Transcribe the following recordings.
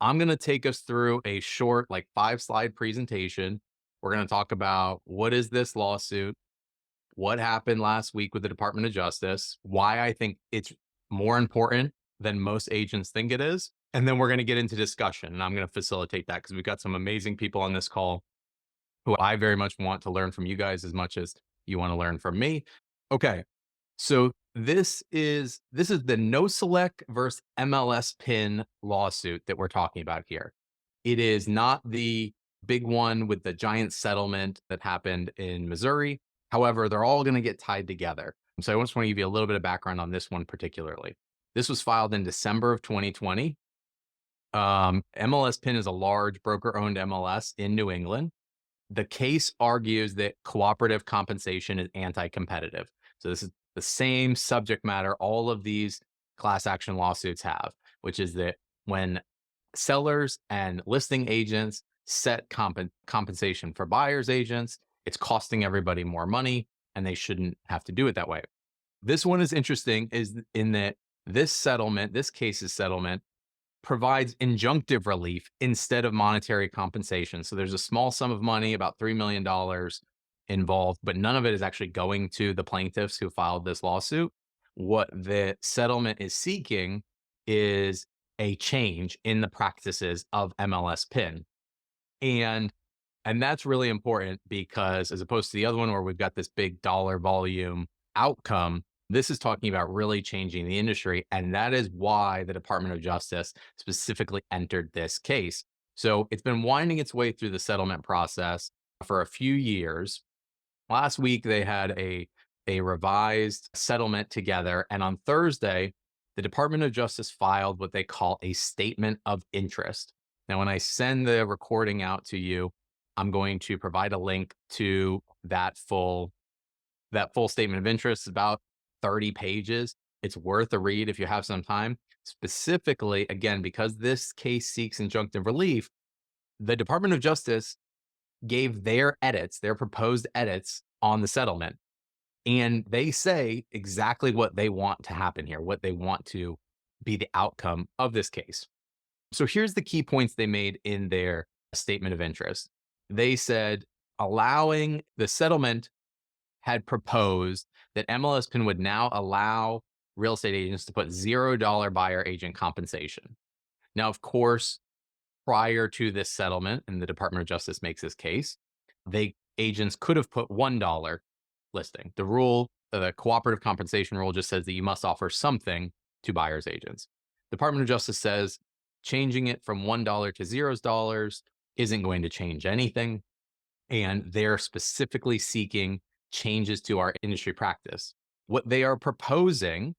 I'm going to take us through a short, like 5 slide presentation. We're going to talk about what is this lawsuit, what happened last week with the Department of Justice, why I think it's more important than most agents think it is. And then we're going to get into discussion, and I'm going to facilitate that because we've got some amazing people on this call who I very much want to learn from you guys as much as you want to learn from me. Okay. So this is the No Select versus MLS Pin lawsuit that we're talking about here. It is not the big one with the giant settlement that happened in Missouri. However, they're all going to get tied together. So I just want to give you a little bit of background on this one particularly. This was filed in December of 2020. MLS Pin is a large broker-owned MLS in New England. The case argues that cooperative compensation is anti-competitive. So this is the same subject matter all of these class action lawsuits have, which is that when sellers and listing agents set compensation for buyers agents, it's costing everybody more money, and they shouldn't have to do it that way. This one is interesting is in that this case's settlement provides injunctive relief instead of monetary compensation. So there's a small sum of money, about $3 million involved, but none of it is actually going to the plaintiffs who filed this lawsuit. What the settlement is seeking is a change in the practices of MLS PIN. And that's really important because as opposed to the other one where we've got this big dollar volume outcome, this is talking about really changing the industry. And that is why the Department of Justice specifically entered this case. So it's been winding its way through the settlement process for a few years. Last week, they had a revised settlement together. And on Thursday, the Department of Justice filed what they call a statement of interest. Now, when I send the recording out to you, I'm going to provide a link to that full statement of interest. It's about 30 pages. It's worth a read if you have some time. Specifically, again, because this case seeks injunctive relief, the Department of Justice gave their proposed edits on the settlement. And they say exactly what they want to happen here, what they want to be the outcome of this case. So here's the key points they made in their statement of interest. They said allowing the settlement had proposed that MLS PIN would now allow real estate agents to put $0 buyer agent compensation. Now, of course, prior to this settlement, and the Department of Justice makes this case, agents could have put $1 listing. The cooperative compensation rule just says that you must offer something to buyer's agents. Department of Justice says changing it from $1 to $0 isn't going to change anything. And they're specifically seeking changes to our industry practice. What they are proposing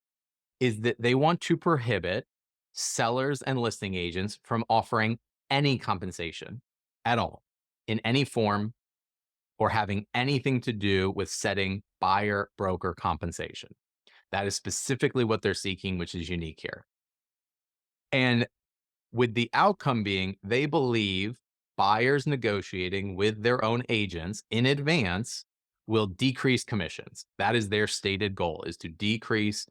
is that they want to prohibit sellers and listing agents from offering any compensation at all in any form or having anything to do with setting buyer broker compensation. That is specifically what they're seeking, which is unique here. And with the outcome being, they believe buyers negotiating with their own agents in advance will decrease commissions. That is their stated goal, is to decrease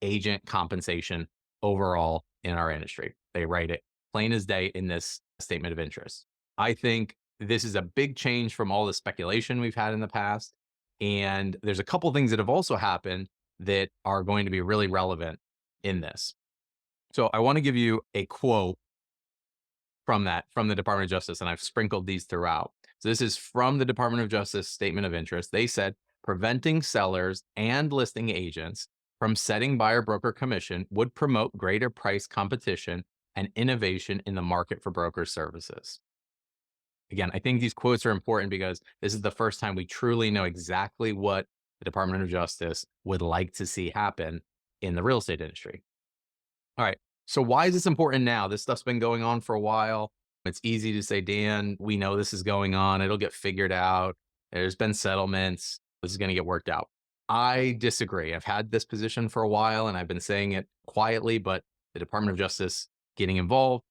agent compensation overall in our industry. They write it plain as day in this statement of interest. I think this is a big change from all the speculation we've had in the past. And there's a couple things that have also happened that are going to be really relevant in this. So I want to give you a quote from the Department of Justice, and I've sprinkled these throughout. So this is from the Department of Justice statement of interest. They said, preventing sellers and listing agents from setting buyer broker commission would promote greater price competition and innovation in the market for broker services. Again, I think these quotes are important because this is the first time we truly know exactly what the Department of Justice would like to see happen in the real estate industry. All right. So why is this important now? This stuff's been going on for a while. It's easy to say, Dan, we know this is going on. It'll get figured out. There's been settlements. This is going to get worked out. I disagree. I've had this position for a while and I've been saying it quietly, but the Department of Justice getting involved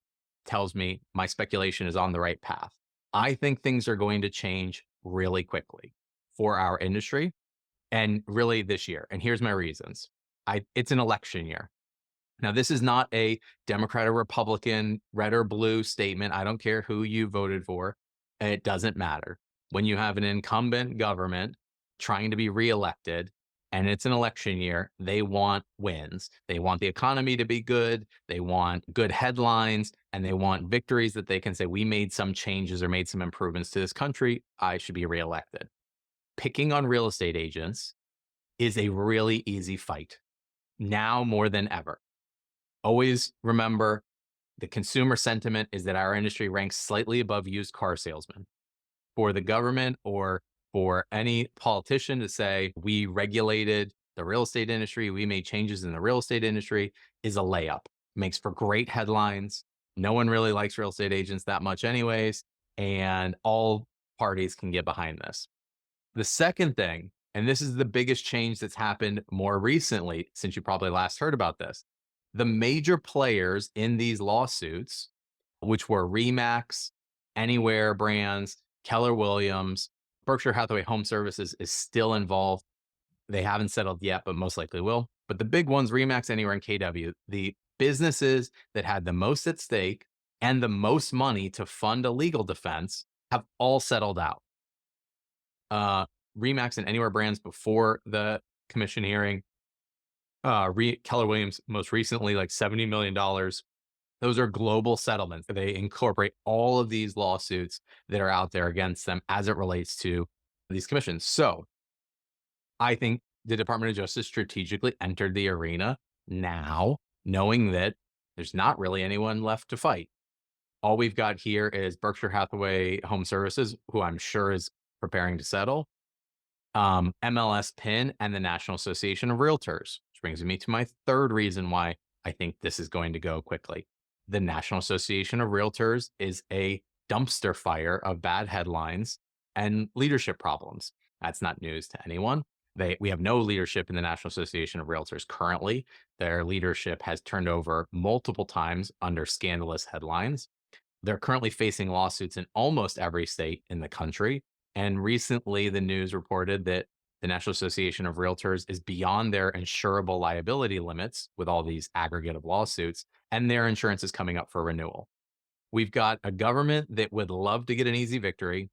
tells me my speculation is on the right path. I think things are going to change really quickly for our industry and really this year. And here's my reasons. It's an election year. Now, this is not a Democrat or Republican, red or blue statement. I don't care who you voted for. It doesn't matter. When you have an incumbent government trying to be reelected and it's an election year, they want wins. They want the economy to be good. They want good headlines and they want victories that they can say, we made some changes or made some improvements to this country. I should be reelected. Picking on real estate agents is a really easy fight now more than ever. Always remember the consumer sentiment is that our industry ranks slightly above used car salesmen. For the government or for any politician to say, we regulated the real estate industry, we made changes in the real estate industry is a layup. Makes for great headlines. No one really likes real estate agents that much, anyways. And all parties can get behind this. The second thing, and this is the biggest change that's happened more recently since you probably last heard about this, the major players in these lawsuits, which were Remax, Anywhere Brands, Keller Williams, Berkshire Hathaway Home Services is still involved. They haven't settled yet, but most likely will. But the big ones, Remax, Anywhere, and KW, the businesses that had the most at stake and the most money to fund a legal defense have all settled out. Remax and Anywhere Brands before the commission hearing. Keller Williams most recently, like $70 million. Those are global settlements. They incorporate all of these lawsuits that are out there against them as it relates to these commissions. So I think the Department of Justice strategically entered the arena now, knowing that there's not really anyone left to fight. All we've got here is Berkshire Hathaway Home Services, who I'm sure is preparing to settle, MLS PIN, and the National Association of Realtors, which brings me to my third reason why I think this is going to go quickly. The National Association of Realtors is a dumpster fire of bad headlines and leadership problems. That's not news to anyone. We have no leadership in the National Association of Realtors currently. Their leadership has turned over multiple times under scandalous headlines. They're currently facing lawsuits in almost every state in the country. And recently, the news reported that the National Association of Realtors is beyond their insurable liability limits with all these aggregate of lawsuits, and their insurance is coming up for renewal. We've got a government that would love to get an easy victory.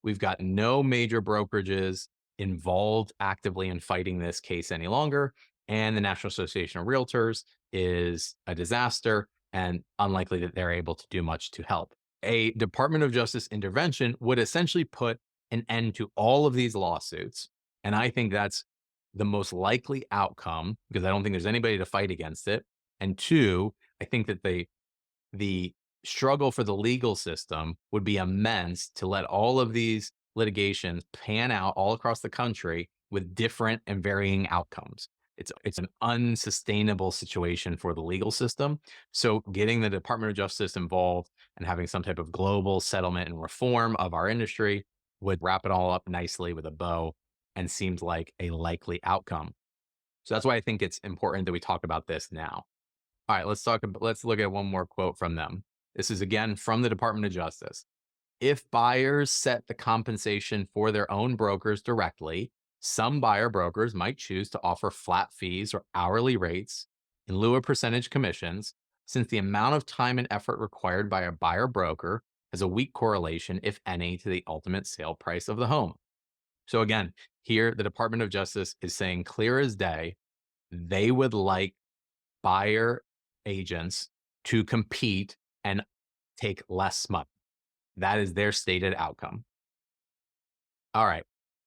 We've got no major brokerages involved actively in fighting this case any longer. And the National Association of Realtors is a disaster and unlikely that they're able to do much to help. A Department of Justice intervention would essentially put an end to all of these lawsuits. And I think that's the most likely outcome because I don't think there's anybody to fight against it. And two, I think that the struggle for the legal system would be immense to let all of these litigations pan out all across the country with different and varying outcomes. It's an unsustainable situation for the legal system. So getting the Department of Justice involved and having some type of global settlement and reform of our industry would wrap it all up nicely with a bow and seems like a likely outcome. So that's why I think it's important that we talk about this now. All right, let's look at one more quote from them. This is again from the Department of Justice. If buyers set the compensation for their own brokers directly, some buyer brokers might choose to offer flat fees or hourly rates in lieu of percentage commissions, since the amount of time and effort required by a buyer broker has a weak correlation, if any, to the ultimate sale price of the home. So again, here the Department of Justice is saying clear as day, they would like buyer agents to compete and take less money. That is their stated outcome. All right.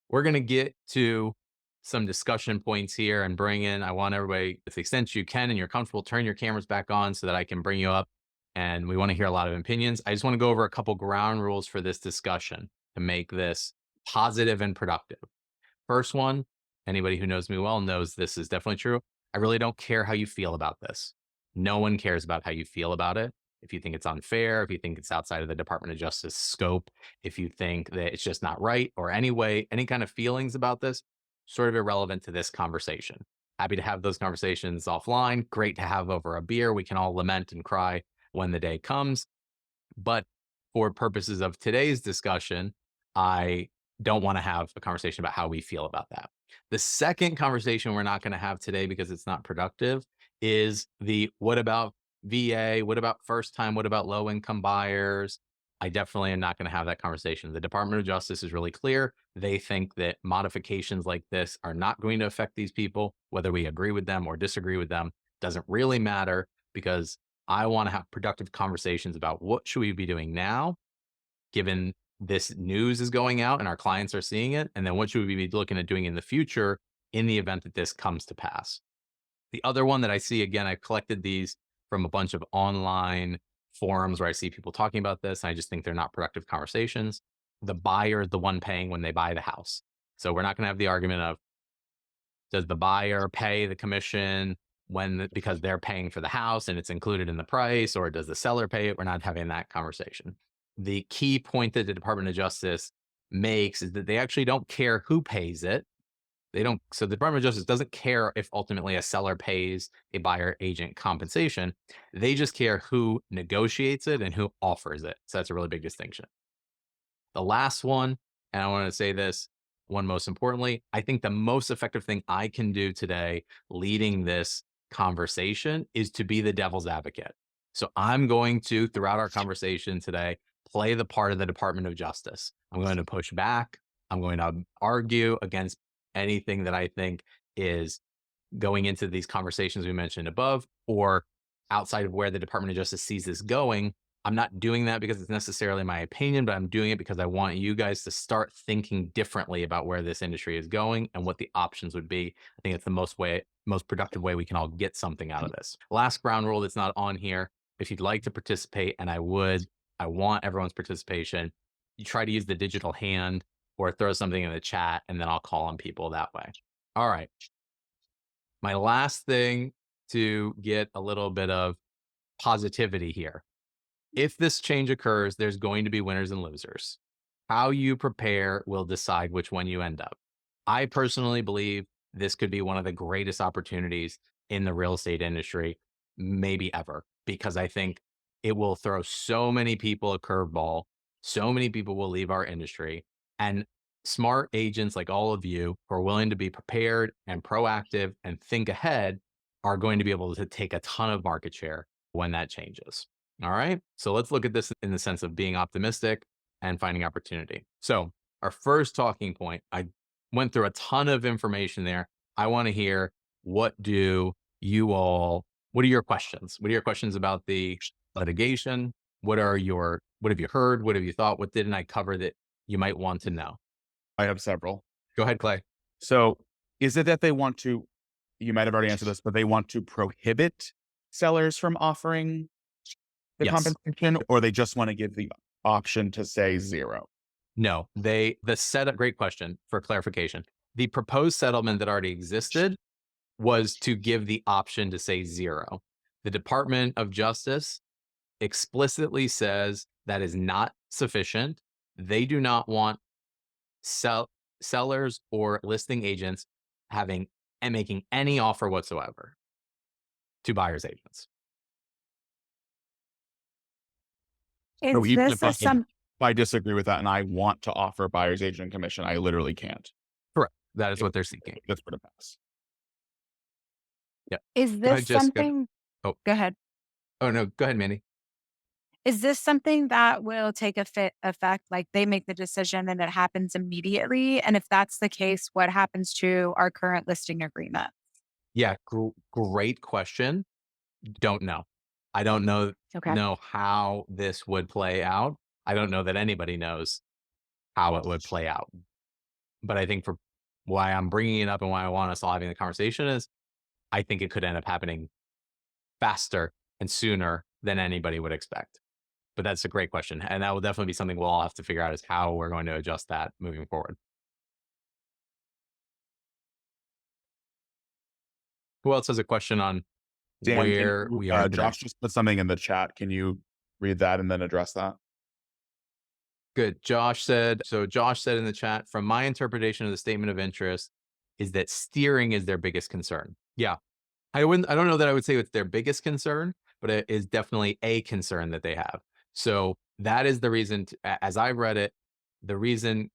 We're going to get to some discussion points here and I want everybody, to the extent you can and you're comfortable, turn your cameras back on so that I can bring you up. And we want to hear a lot of opinions. I just want to go over a couple ground rules for this discussion to make this positive and productive. First one, anybody who knows me well knows this is definitely true. I really don't care how you feel about this. No one cares about how you feel about it. If you think it's unfair, if you think it's outside of the Department of Justice scope, if you think that it's just not right, or any kind of feelings about this, sort of irrelevant to this conversation. Happy to have those conversations offline. Great to have over a beer. We can all lament and cry when the day comes. But for purposes of today's discussion, I don't want to have a conversation about how we feel about that. The second conversation we're not going to have today because it's not productive is the what about VA? What about first time? What about low income buyers? I definitely am not going to have that conversation. The Department of Justice is really clear. They think that modifications like this are not going to affect these people, whether we agree with them or disagree with them. Doesn't really matter because I want to have productive conversations about what should we be doing now, given this news is going out and our clients are seeing it, and then what should we be looking at doing in the future in the event that this comes to pass. The other one that I see, again, I collected these from a bunch of online forums where I see people talking about this, and I just think they're not productive conversations. The buyer is the one paying when they buy the house. So we're not going to have the argument of, does the buyer pay the commission because they're paying for the house and it's included in the price, or does the seller pay it? We're not having that conversation. The key point that the Department of Justice makes is that they actually don't care who pays it. They don't. So the Department of Justice doesn't care if ultimately a seller pays a buyer agent compensation. They just care who negotiates it and who offers it. So that's a really big distinction. The last one, and I want to say this one most importantly, I think the most effective thing I can do today leading this conversation is to be the devil's advocate. So I'm going to, throughout our conversation today, play the part of the Department of Justice. I'm going to push back. I'm going to argue against anything that I think is going into these conversations we mentioned above or outside of where the Department of Justice sees this going. I'm not doing that because it's necessarily my opinion, but I'm doing it because I want you guys to start thinking differently about where this industry is going and what the options would be. I think it's the most productive way we can all get something out of this. Last ground rule that's not on here. If you'd like to participate, and I want everyone's participation, you try to use the digital hand or throw something in the chat, and then I'll call on people that way. All right. My last thing to get a little bit of positivity here. If this change occurs, there's going to be winners and losers. How you prepare will decide which one you end up. I personally believe this could be one of the greatest opportunities in the real estate industry, maybe ever, because I think it will throw so many people a curveball. So many people will leave our industry. And smart agents like all of you who are willing to be prepared and proactive and think ahead are going to be able to take a ton of market share when that changes. All right. So let's look at this in the sense of being optimistic and finding opportunity. So, our first talking point, I went through a ton of information there. I want to hear what do you all, what are your questions? What are your questions about the litigation? What have you heard? What have you thought? What didn't I cover that you might want to know? I have several. Go ahead, Clay. So is it that they want to, you might have already answered this, but they want to prohibit sellers from offering the Yes. compensation, or they just want to give the option to say zero? No, the setup, great question for clarification. The proposed settlement that already existed was to give the option to say zero. The Department of Justice explicitly says that is not sufficient. They do not want sellers or listing agents having and making any offer whatsoever to buyers agents. So Is even this if a some I disagree with that and I want to offer buyer's agent commission, I literally can't. Correct. That is what they're seeking. That's for the pass. Yeah. is Go this ahead, Jessica. something Oh, Go ahead. oh no. Go ahead, Mandy. Is this something that will take effect, like they make the decision and it happens immediately? And if that's the case, what happens to our current listing agreement? Yeah. Great question. Don't know. I don't Okay. know how this would play out. I don't know that anybody knows how it would play out. But I think for why I'm bringing it up and why I want us all having the conversation is I think it could end up happening faster and sooner than anybody would expect. But that's a great question. And that will definitely be something we'll all have to figure out is how we're going to adjust that moving forward. Who else has a question on Dan, where we are today? Josh just put something in the chat. Can you read that and then address that? Good. Josh said in the chat, from my interpretation of the statement of interest, is that steering is their biggest concern. Yeah. I don't know that I would say it's their biggest concern, but it is definitely a concern that they have. So that is the reason, as I've read it, the reason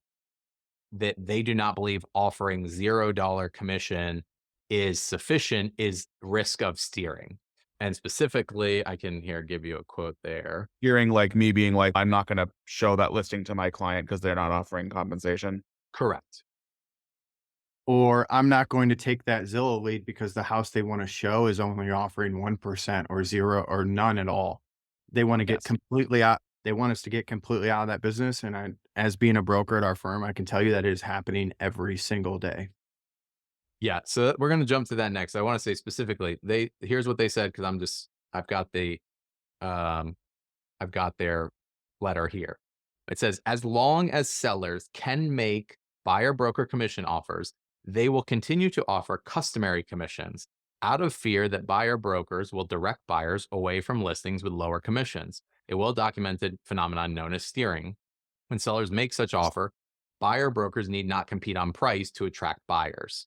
that they do not believe offering $0 commission is sufficient is risk of steering. And specifically, I can here give you a quote there. Hearing like me being like, I'm not going to show that listing to my client because they're not offering compensation. Correct. Or I'm not going to take that Zillow lead because the house they want to show is only offering 1% or zero or none at all. They want to get Yes. completely out. They want us to get completely out of that business. And as being a broker at our firm, I can tell you that it is happening every single day. Yeah. So we're going to jump to that next. I want to say specifically, here's what they said because I've got um, I've got their letter here. It says, as long as sellers can make buyer broker commission offers, they will continue to offer customary commissions out of fear that buyer brokers will direct buyers away from listings with lower commissions, a well documented phenomenon known as steering. When sellers make such offer, buyer brokers need not compete on price to attract buyers.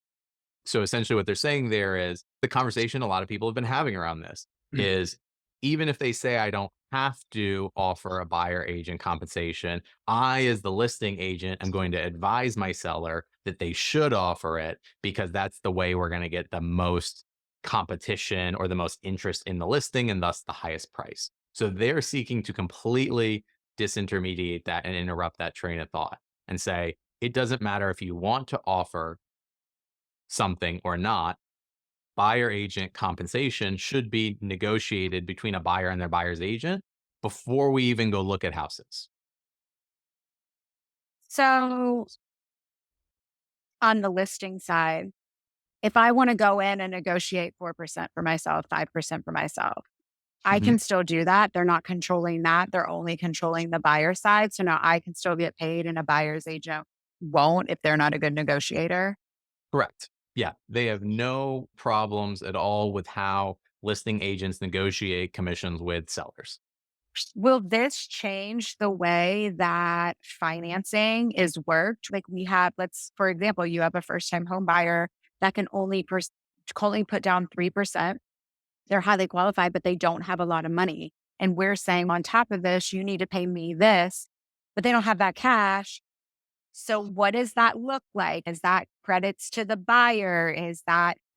So essentially what they're saying there is the conversation a lot of people have been having around this is even if they say I don't have to offer a buyer agent compensation, I, as the listing agent, am going to advise my seller that they should offer it because that's the way we're going to get the most competition or the most interest in the listing and thus the highest price. So they're seeking to completely disintermediate that and interrupt that train of thought and say, it doesn't matter if you want to offer something or not, buyer agent compensation should be negotiated between a buyer and their buyer's agent before we even go look at houses. So on the listing side, if I want to go in and negotiate 4% for myself, 5% for myself, I Mhm. can still do that. They're not controlling that. They're only controlling the buyer side. So now I can still get paid and a buyer's agent won't if they're not a good negotiator. Correct. Yeah, they have no problems at all with how listing agents negotiate commissions with sellers. Will this change the way that financing is worked? Like we have, for example, you have a first time home buyer that can only put down 3%. They're highly qualified, but they don't have a lot of money. And we're saying on top of this, you need to pay me this, but they don't have that cash. So what does that look like? Is that credits to the buyer?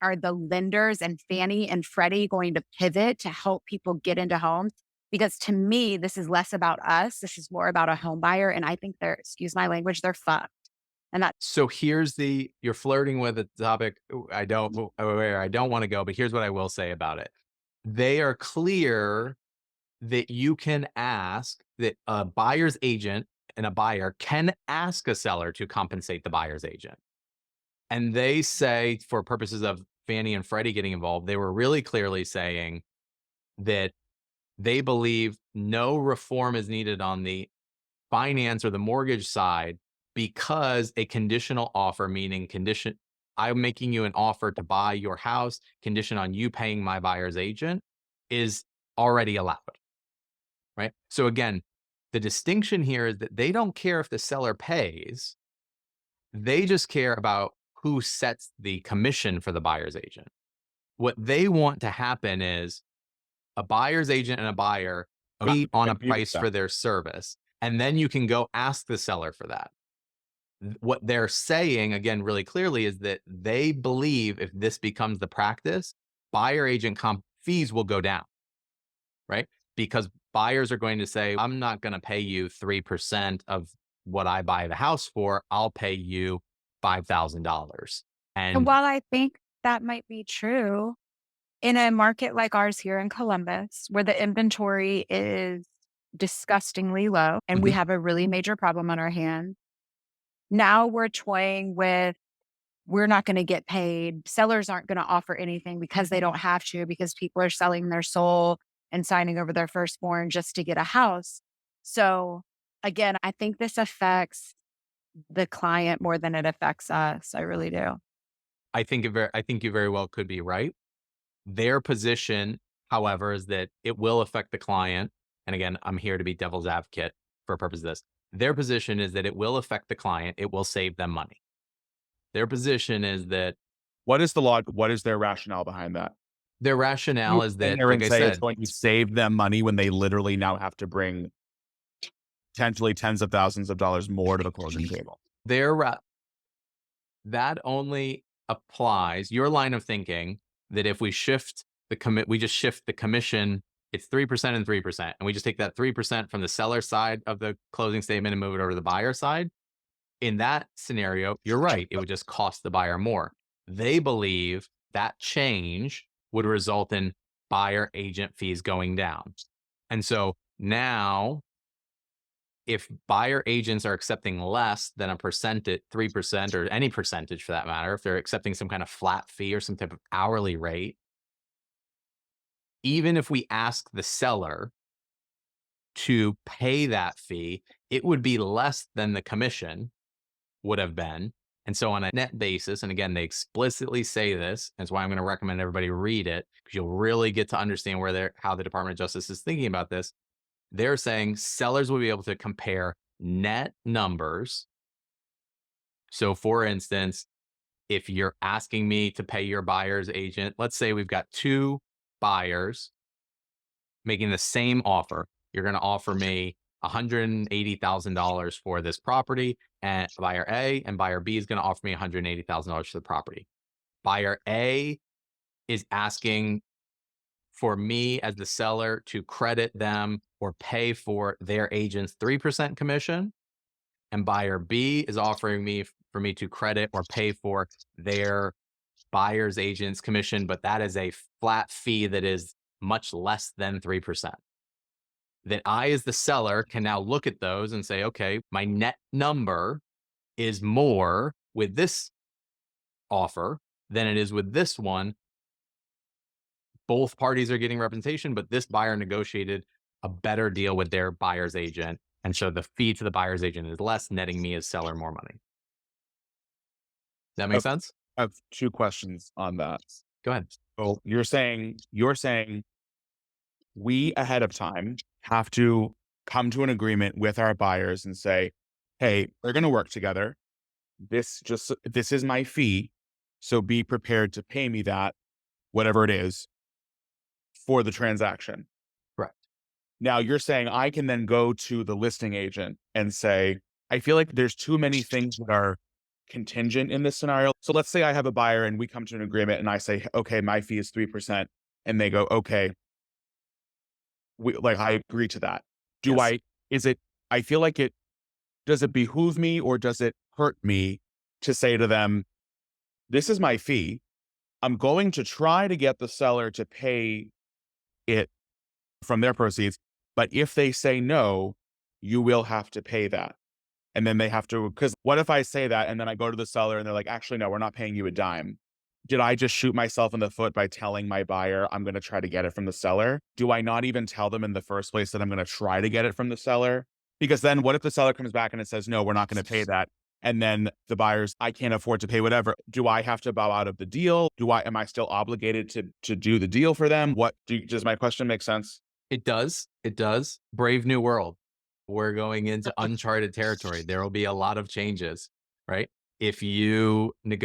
Are the lenders and Fannie and Freddie going to pivot to help people get into homes? Because to me, this is less about us. This is more about a home buyer. And I think excuse my language, they're fucked. And that So you're flirting with a topic where I don't want to go, but here's what I will say about it. They are clear that you can ask that a buyer's agent and a buyer can ask a seller to compensate the buyer's agent. And they say, for purposes of Fannie and Freddie getting involved, they were really clearly saying that they believe no reform is needed on the finance or the mortgage side because a conditional offer, meaning I'm making you an offer to buy your house, condition on you paying my buyer's agent, is already allowed. Right. So again, the distinction here is that they don't care if the seller pays. They just care about who sets the commission for the buyer's agent. What they want to happen is a buyer's agent and a buyer agree on a price for their service. And then you can go ask the seller for that. What they're saying, again, really clearly is that they believe if this becomes the practice, buyer agent comp fees will go down, right? Because buyers are going to say, I'm not going to pay you 3% of what I buy the house for. I'll pay you $5,000. and And while I think that might be true, in a market like ours here in Columbus, where the inventory is disgustingly low and we Mhm. have a really major problem on our hands, now we're toying with we're not going to get paid. Sellers aren't going to offer anything because they don't have to, because people are selling their soul and signing over their firstborn just to get a house. So again, I think this affects the client more than it affects us. I really do. I think you very well could be right. Their position, however, is that it will affect the client. And again, I'm here to be devil's advocate for purpose of this. Their position is that it will affect the client. It will save them money. Their position is that What is the law? What is their rationale behind that? their You rationale is sit that, there like and I say it's said, going to save them money when they literally now have to bring potentially tens of thousands of dollars more to the closing table. their ra- that only applies your line of thinking that if we shift we just shift the commission, it's 3% and 3%, and we just take that 3% from the seller side of the closing statement and move it over to the buyer side. In that scenario, you're right. It would just cost the buyer more. They believe that change would result in buyer agent fees going down. And so now, if buyer agents are accepting less than a percentage, 3%, or any percentage for that matter, if they're accepting some kind of flat fee or some type of hourly rate, even if we ask the seller to pay that fee, it would be less than the commission would have been. And so on a net basis, and again, they explicitly say this, that's why I'm going to recommend everybody read it, because you'll really get to understand how the Department of Justice is thinking about this. They're saying sellers will be able to compare net numbers. So for instance, if you're asking me to pay your buyer's agent, let's say we've got two buyers making the same offer. You're going to offer me $180,000 for this property, and buyer A and buyer B is going to offer me $180,000 for the property. Buyer A is asking for me as the seller to credit them or pay for their agent's 3% commission. And buyer B is offering me for me to credit or pay for their buyer's agent's commission, but that is a flat fee that is much less than 3%. That I, as the seller, can now look at those and say, okay, my net number is more with this offer than it is with this one. Both parties are getting representation, but this buyer negotiated a better deal with their buyer's agent. And so the fee to the buyer's agent is less, netting me as seller more money. Does that make sense? I have two questions on that. Go ahead. So you're saying we ahead of time have to come to an agreement with our buyers and say, hey, we're going to work together. This is my fee. So be prepared to pay me that, whatever it is, for the transaction. Correct. Now you're saying I can then go to the listing agent and say, I feel like there's too many things that are contingent in this scenario. So let's say I have a buyer and we come to an agreement and I say, okay, my fee is 3%. And they go, okay, I agree to that. Yes. I feel like does it behoove me or does it hurt me to say to them, this is my fee. I'm going to try to get the seller to pay it from their proceeds. But if they say no, you will have to pay that. And then they have to, because what if I say that and then I go to the seller and they're like, actually, no, we're not paying you a dime. Did I just shoot myself in the foot by telling my buyer I'm going to try to get it from the seller? Do I not even tell them in the first place that I'm going to try to get it from the seller? Because then what if the seller comes back and it says, no, we're not going to pay that? And then the buyers, I can't afford to pay whatever. Do I have to bow out of the deal? Am I still obligated to do the deal for them? Does my question make sense? It does. It does. Brave new world. We're going into uncharted territory. There will be a lot of changes, right? If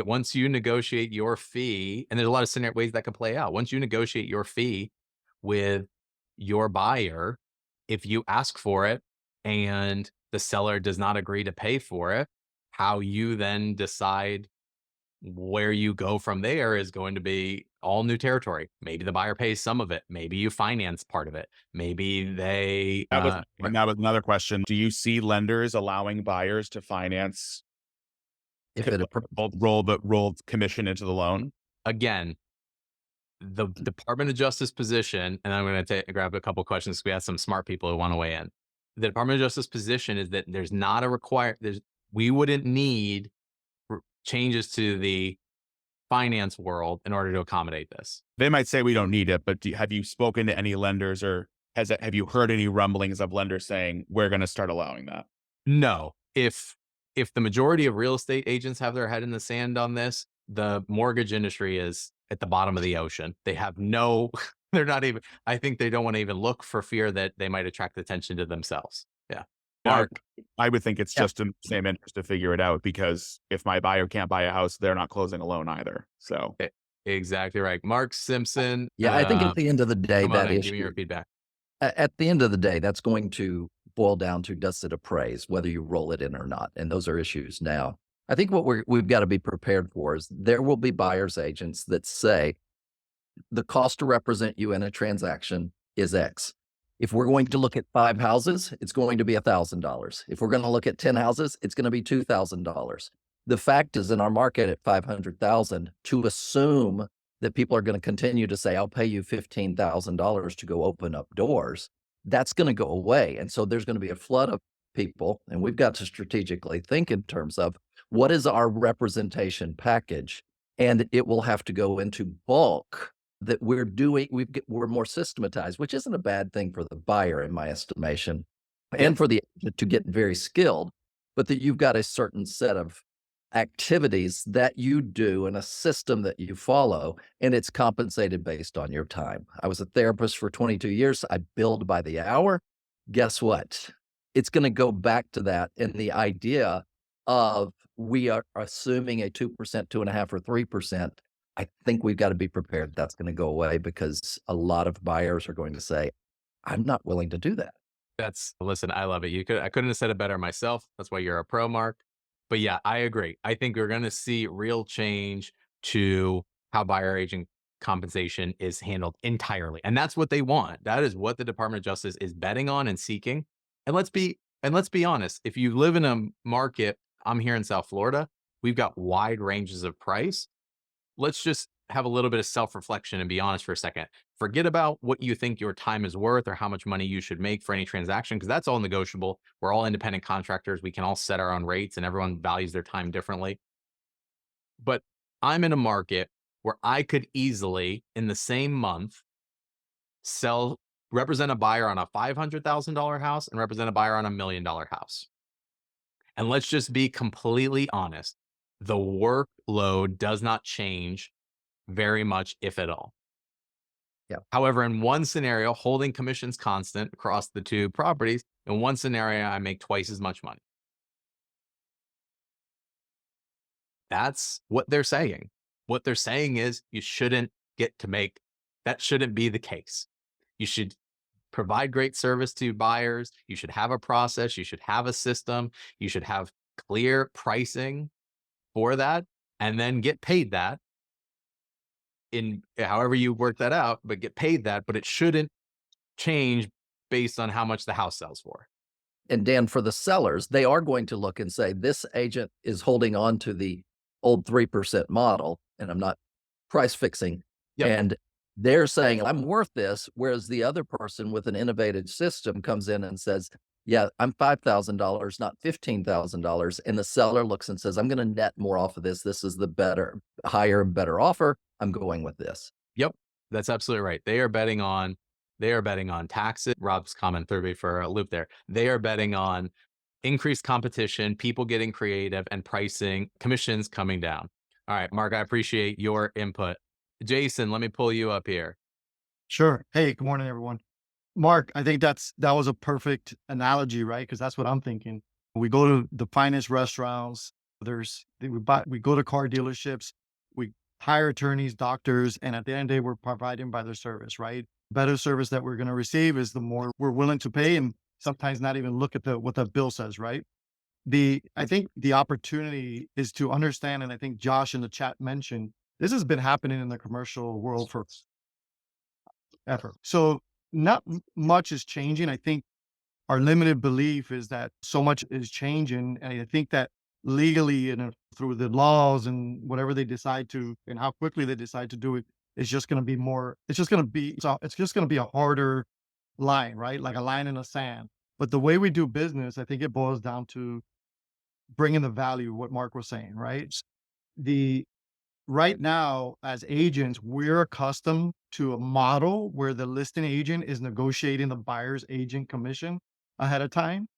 once you negotiate your fee, and there's a lot of ways that could play out. Once you negotiate your fee with your buyer, if you ask for it and the seller does not agree to pay for it, how you then decide where you go from there is going to be all new territory. Maybe the buyer pays some of it. Maybe you finance part of it. Maybe they. That was another question. Do you see lenders allowing buyers to finance if it roll commission into the loan? Again, the Department of Justice position, and I'm going to grab a couple questions because we have some smart people who want to weigh in. The Department of Justice position is that there's not a we wouldn't need changes to the finance world in order to accommodate this. They might say we don't need it, but have you spoken to any lenders or have you heard any rumblings of lenders saying we're going to start allowing that? No. If the majority of real estate agents have their head in the sand on this, the mortgage industry is at the bottom of the ocean. They have they're not even, I think they don't want to even look for fear that they might attract attention to themselves. Yeah. Mark. I would think it's just in the same interest to figure it out, because if my buyer can't buy a house, they're not closing a loan either. So Exactly right. Mark Simpson. Yeah, I think at the end of the day, give me your feedback. At the end of the day, that's going to boil down to, does it appraise, whether you roll it in or not? And those are issues now. I think what we've got to be prepared for is there will be buyer's agents that say the cost to represent you in a transaction is X. If we're going to look at 5 houses, it's going to be $1,000. If we're going to look at 10 houses, it's going to be $2,000. The fact is in our market at 500,000 to assume that people are going to continue to say, I'll pay you $15,000 to go open up doors, that's going to go away. And so there's going to be a flood of people, and we've got to strategically think in terms of what is our representation package? And it will have to go into bulk that we're doing. We're more systematized, which isn't a bad thing for the buyer, in my estimation, and for the agent to get very skilled, but that you've got a certain set of activities that you do and a system that you follow, and it's compensated based on your time. I was a therapist for 22 years. I billed by the hour. Guess what? It's going to go back to that. And the idea of we are assuming a 2%, 2.5%, or 3%, I think we've got to be prepared that's going to go away because a lot of buyers are going to say, I'm not willing to do that. Listen, I love it. I couldn't have said it better myself. That's why you're a pro, Mark. But yeah, I agree. I think we're going to see real change to how buyer agent compensation is handled entirely. And that's what they want. That is what the Department of Justice is betting on and seeking. And let's be honest, if you live in a market, I'm here in South Florida, we've got wide ranges of price. Let's just have a little bit of self-reflection and be honest for a second. Forget about what you think your time is worth or how much money you should make for any transaction, because that's all negotiable. We're all independent contractors. We can all set our own rates and everyone values their time differently. But I'm in a market where I could easily, in the same month, represent a buyer on a $500,000 house and represent a buyer on a $1 million house. And let's just be completely honest. The workload does not change very much, if at all. Yeah. However, in one scenario, holding commissions constant across the two properties, in one scenario, I make twice as much money. That's what they're saying. What they're saying is you shouldn't get to make, that shouldn't be the case. You should provide great service to buyers. You should have a process. You should have a system. You should have clear pricing for that and then get paid that in however you work that out, but get paid that, but it shouldn't change based on how much the house sells for. And Dan, for the sellers, they are going to look and say, this agent is holding on to the old 3% model, and I'm not price fixing. Yep. And they're saying, I'm worth this. Whereas the other person with an innovative system comes in and says, yeah, I'm $5,000, not $15,000. And the seller looks and says, I'm going to net more off of this. This is the higher and better offer. I'm going with this. Yep. That's absolutely right. They are betting on taxes. Rob's comment threw me for a loop there. They are betting on increased competition, people getting creative, and pricing, commissions coming down. All right, Mark, I appreciate your input. Jason, let me pull you up here. Sure. Hey, good morning, everyone. Mark, I think that was a perfect analogy, right? Because that's what I'm thinking. We go to the finest restaurants. We go to car dealerships. We hire attorneys, doctors, and at the end of the day, we're providing by their service, right? Better service that we're going to receive is the more we're willing to pay, and sometimes not even look at what the bill says, right? I think the opportunity is to understand, and I think Josh in the chat mentioned, this has been happening in the commercial world for ever. So not much is changing. I think our limited belief is that so much is changing. And I think that legally and through the laws and whatever they decide to, and how quickly they decide to do it, it's just going to be it's just going to be a harder line, right? Like a line in the sand. But the way we do business, I think it boils down to bringing the value, what Mark was saying, right? Right now, as agents, we're accustomed to a model where the listing agent is negotiating the buyer's agent commission ahead of time.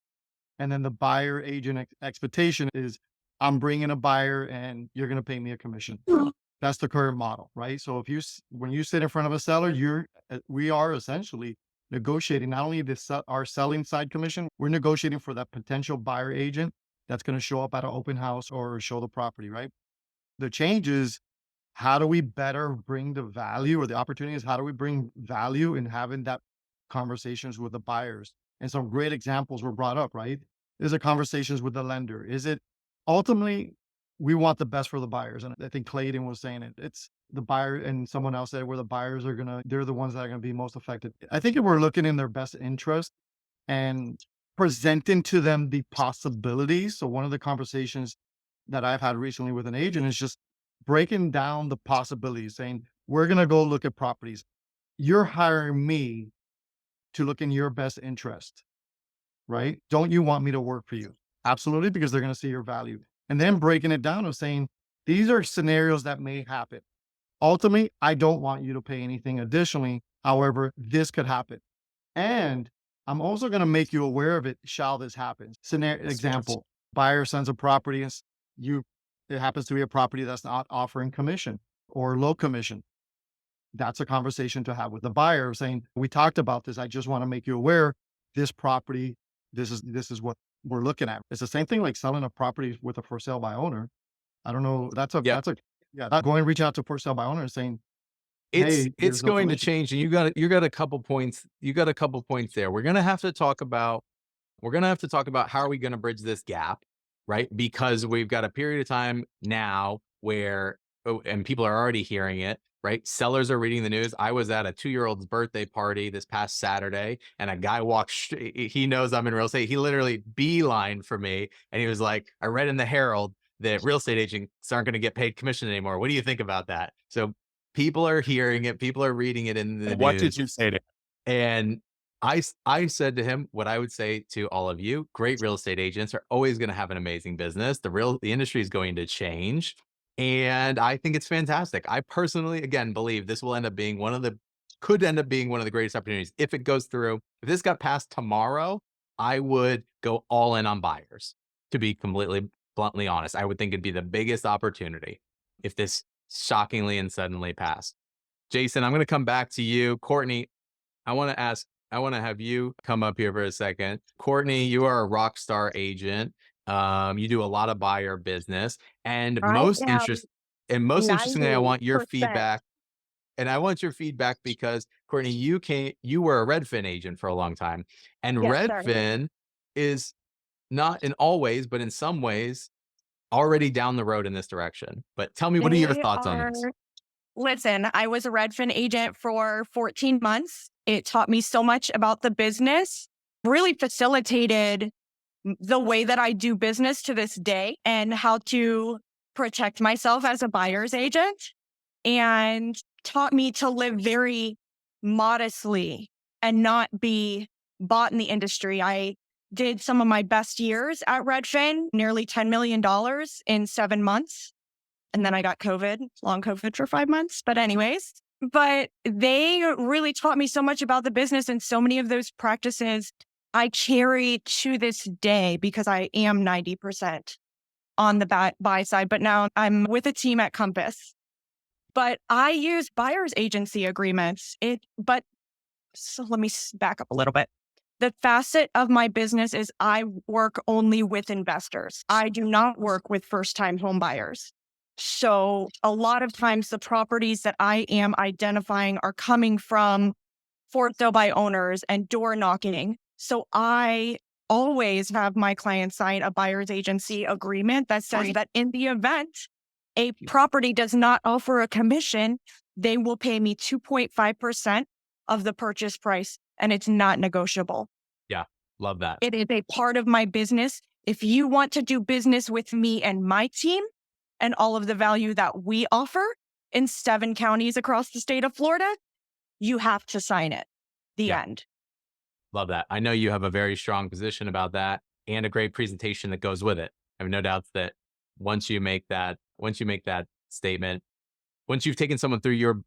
And then the buyer agent expectation is, I'm bringing a buyer and you're going to pay me a commission. That's the current model, right? So when you sit in front of a seller, we are essentially negotiating not only our selling side commission, we're negotiating for that potential buyer agent that's going to show up at an open house or show the property, right? The change is, how do we better bring the value, or the opportunity is, how do we bring value in having that conversations with the buyers? And some great examples were brought up, right? Is it conversations with the lender? Is it ultimately we want the best for the buyers. And I think Clayton was saying it. It's the buyer, and someone else said where the buyers are they're the ones that are gonna be most affected. I think if we're looking in their best interest and presenting to them the possibilities. So one of the conversations that I've had recently with an agent is just breaking down the possibilities, saying, we're gonna go look at properties. You're hiring me to look in your best interest, right? Don't you want me to work for you? Absolutely, because they're gonna see your value. And then breaking it down of saying, these are scenarios that may happen. Ultimately, I don't want you to pay anything additionally. However, this could happen. And I'm also going to make you aware of it. Shall this happen? Scenario example, buyer sends a property and it happens to be a property that's not offering commission or low commission. That's a conversation to have with the buyer saying, we talked about this. I just want to make you aware this property, this is what we're looking at. It's the same thing like selling a property with a for sale by owner. I don't know. Yep. Going and reach out to for sale by owner and saying, It's hey, there's no going to commission. change, and you got a couple points. You got a couple points there. We're gonna have to talk about how are we gonna bridge this gap, right? Because we've got a period of time now where and people are already hearing it, right? Sellers are reading the news. I was at a 2-year-old's birthday party this past Saturday, and a guy walked. He knows I'm in real estate. He literally beelined for me, and he was like, "I read in the Herald that real estate agents aren't going to get paid commission anymore. What do you think about that?" So people are hearing it. People are reading it in the What news. did you say to And I said to him what I would say to all of you: great real estate agents are always going to have an amazing business. The industry is going to change, and I think it's fantastic. I personally, again, believe this will end up being could end up being one of the greatest opportunities if it goes through. If this got passed tomorrow, I would go all in on buyers. To be completely bluntly honest, I would think it'd be the biggest opportunity if this shockingly and suddenly passed. Jason, I'm going to come back to you. Courtney, I want to have you come up here for a second. Courtney, you are a rock star agent. You do a lot of buyer business, and I am most interestingly, I want your 90%. feedback. And I want your feedback because Courtney, you were a Redfin agent for a long time, and Yes, sir. Redfin is not in all ways, but in some ways, already down the road in this direction. But tell me, what are your They thoughts on are this? Listen, I was a Redfin agent for 14 months. It taught me so much about the business, really facilitated the way that I do business to this day and how to protect myself as a buyer's agent, and taught me to live very modestly and not be bought in the industry. I did some of my best years at Redfin, nearly $10 million in 7 months. And then I got COVID, long COVID for 5 months. But they really taught me so much about the business, and so many of those practices I carry to this day because I am 90% on the buy side. But now I'm with a team at Compass. But I use buyer's agency agreements. So let me back up a little bit. The facet of my business is I work only with investors. I do not work with first-time home buyers. So a lot of times the properties that I am identifying are coming from for sale by owners and door knocking. So I always have my client sign a buyer's agency agreement that says that in the event a property does not offer a commission, they will pay me 2.5% of the purchase price, and it's not negotiable. Yeah, love that. It is a part of my business. If you want to do business with me and my team and all of the value that we offer in 7 counties across the state of Florida, you have to sign it. The end. Love that. I know you have a very strong position about that and a great presentation that goes with it. I have no doubts that once you make that statement, once you've taken someone through your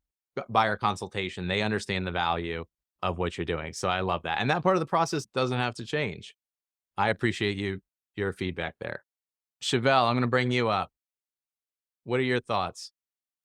buyer consultation, they understand the value of what you're doing. So I love that. And that part of the process doesn't have to change. I appreciate your feedback there. Chevelle, I'm going to bring you up. What are your thoughts?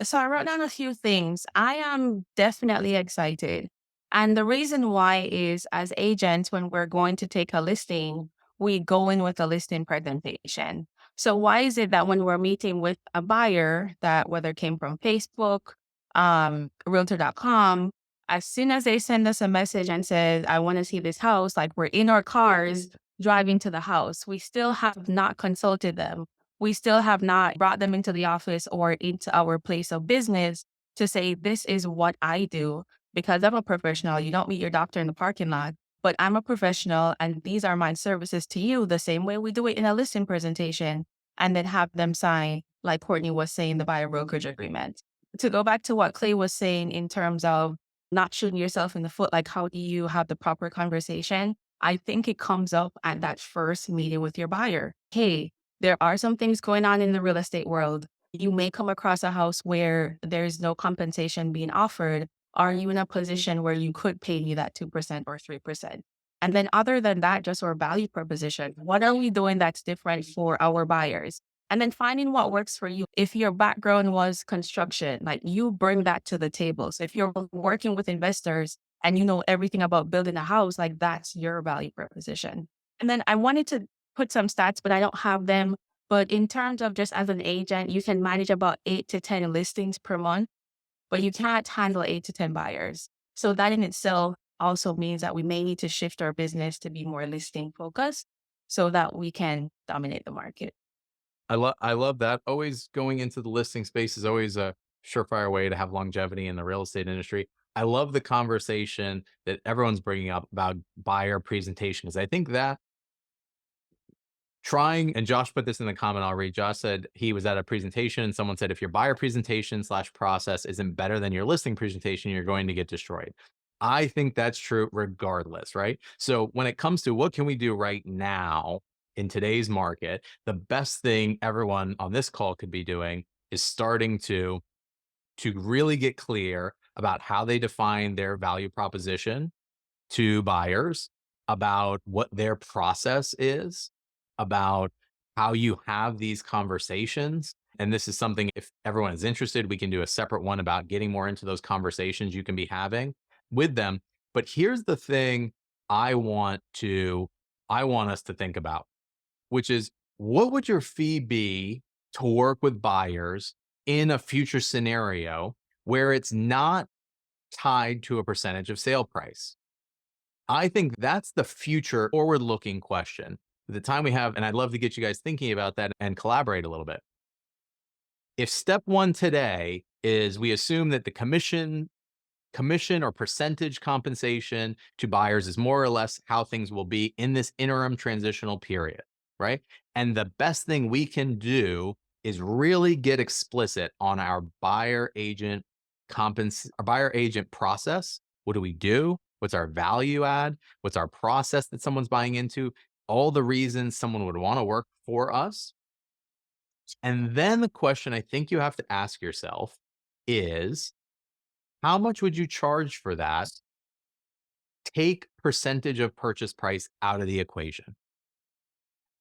So I wrote down a few things. I am definitely excited. And the reason why is, as agents, when we're going to take a listing, we go in with a listing presentation. So why is it that when we're meeting with a buyer, that whether it came from Facebook, realtor.com, as soon as they send us a message and says, I want to see this house, like we're in our cars driving to the house, we still have not consulted them we still have not brought them into the office or into our place of business to say, this is what I do because I'm a professional. You don't meet your doctor in the parking lot, but I'm a professional and these are my services to you the same way we do it in a listing presentation, and then have them sign, like Courtney was saying, the buyer brokerage agreement. To go back to what Clay was saying in terms of not shooting yourself in the foot, like how do you have the proper conversation? I think it comes up at that first meeting with your buyer. Hey, there are some things going on in the real estate world. You may come across a house where there's no compensation being offered. Are you in a position where you could pay me that 2% or 3%? And then other than that, just our value proposition. What are we doing that's different for our buyers? And then finding what works for you. If your background was construction, like you bring that to the table. So if you're working with investors and you know everything about building a house, like that's your value proposition. And then I wanted to put some stats, but I don't have them. But in terms of just as an agent, you can manage about 8 to 10 listings per month, but you can't handle 8 to 10 buyers. So that in itself also means that we may need to shift our business to be more listing focused so that we can dominate the market. I love that. Always going into the listing space is always a surefire way to have longevity in the real estate industry. I love the conversation that everyone's bringing up about buyer presentation, because I think that and Josh put this in the comment, I'll read. Josh said he was at a presentation and someone said, if your buyer presentation / process isn't better than your listing presentation, you're going to get destroyed. I think that's true regardless, right? So when it comes to what can we do right now in today's market, the best thing everyone on this call could be doing is starting to really get clear about how they define their value proposition to buyers, about what their process is, about how you have these conversations. And this is something, if everyone is interested, we can do a separate one about getting more into those conversations you can be having with them. But here's the thing I want us to think about, which is, what would your fee be to work with buyers in a future scenario where it's not tied to a percentage of sale price? I think that's the future forward-looking question. The time we have, and I'd love to get you guys thinking about that and collaborate a little bit. If step one today is we assume that the commission or percentage compensation to buyers is more or less how things will be in this interim transitional period, right? And the best thing we can do is really get explicit on our buyer agent process. What do we do? What's our value add? What's our process that someone's buying into? All the reasons someone would want to work for us. And then the question I think you have to ask yourself is, how much would you charge for that? Take percentage of purchase price out of the equation.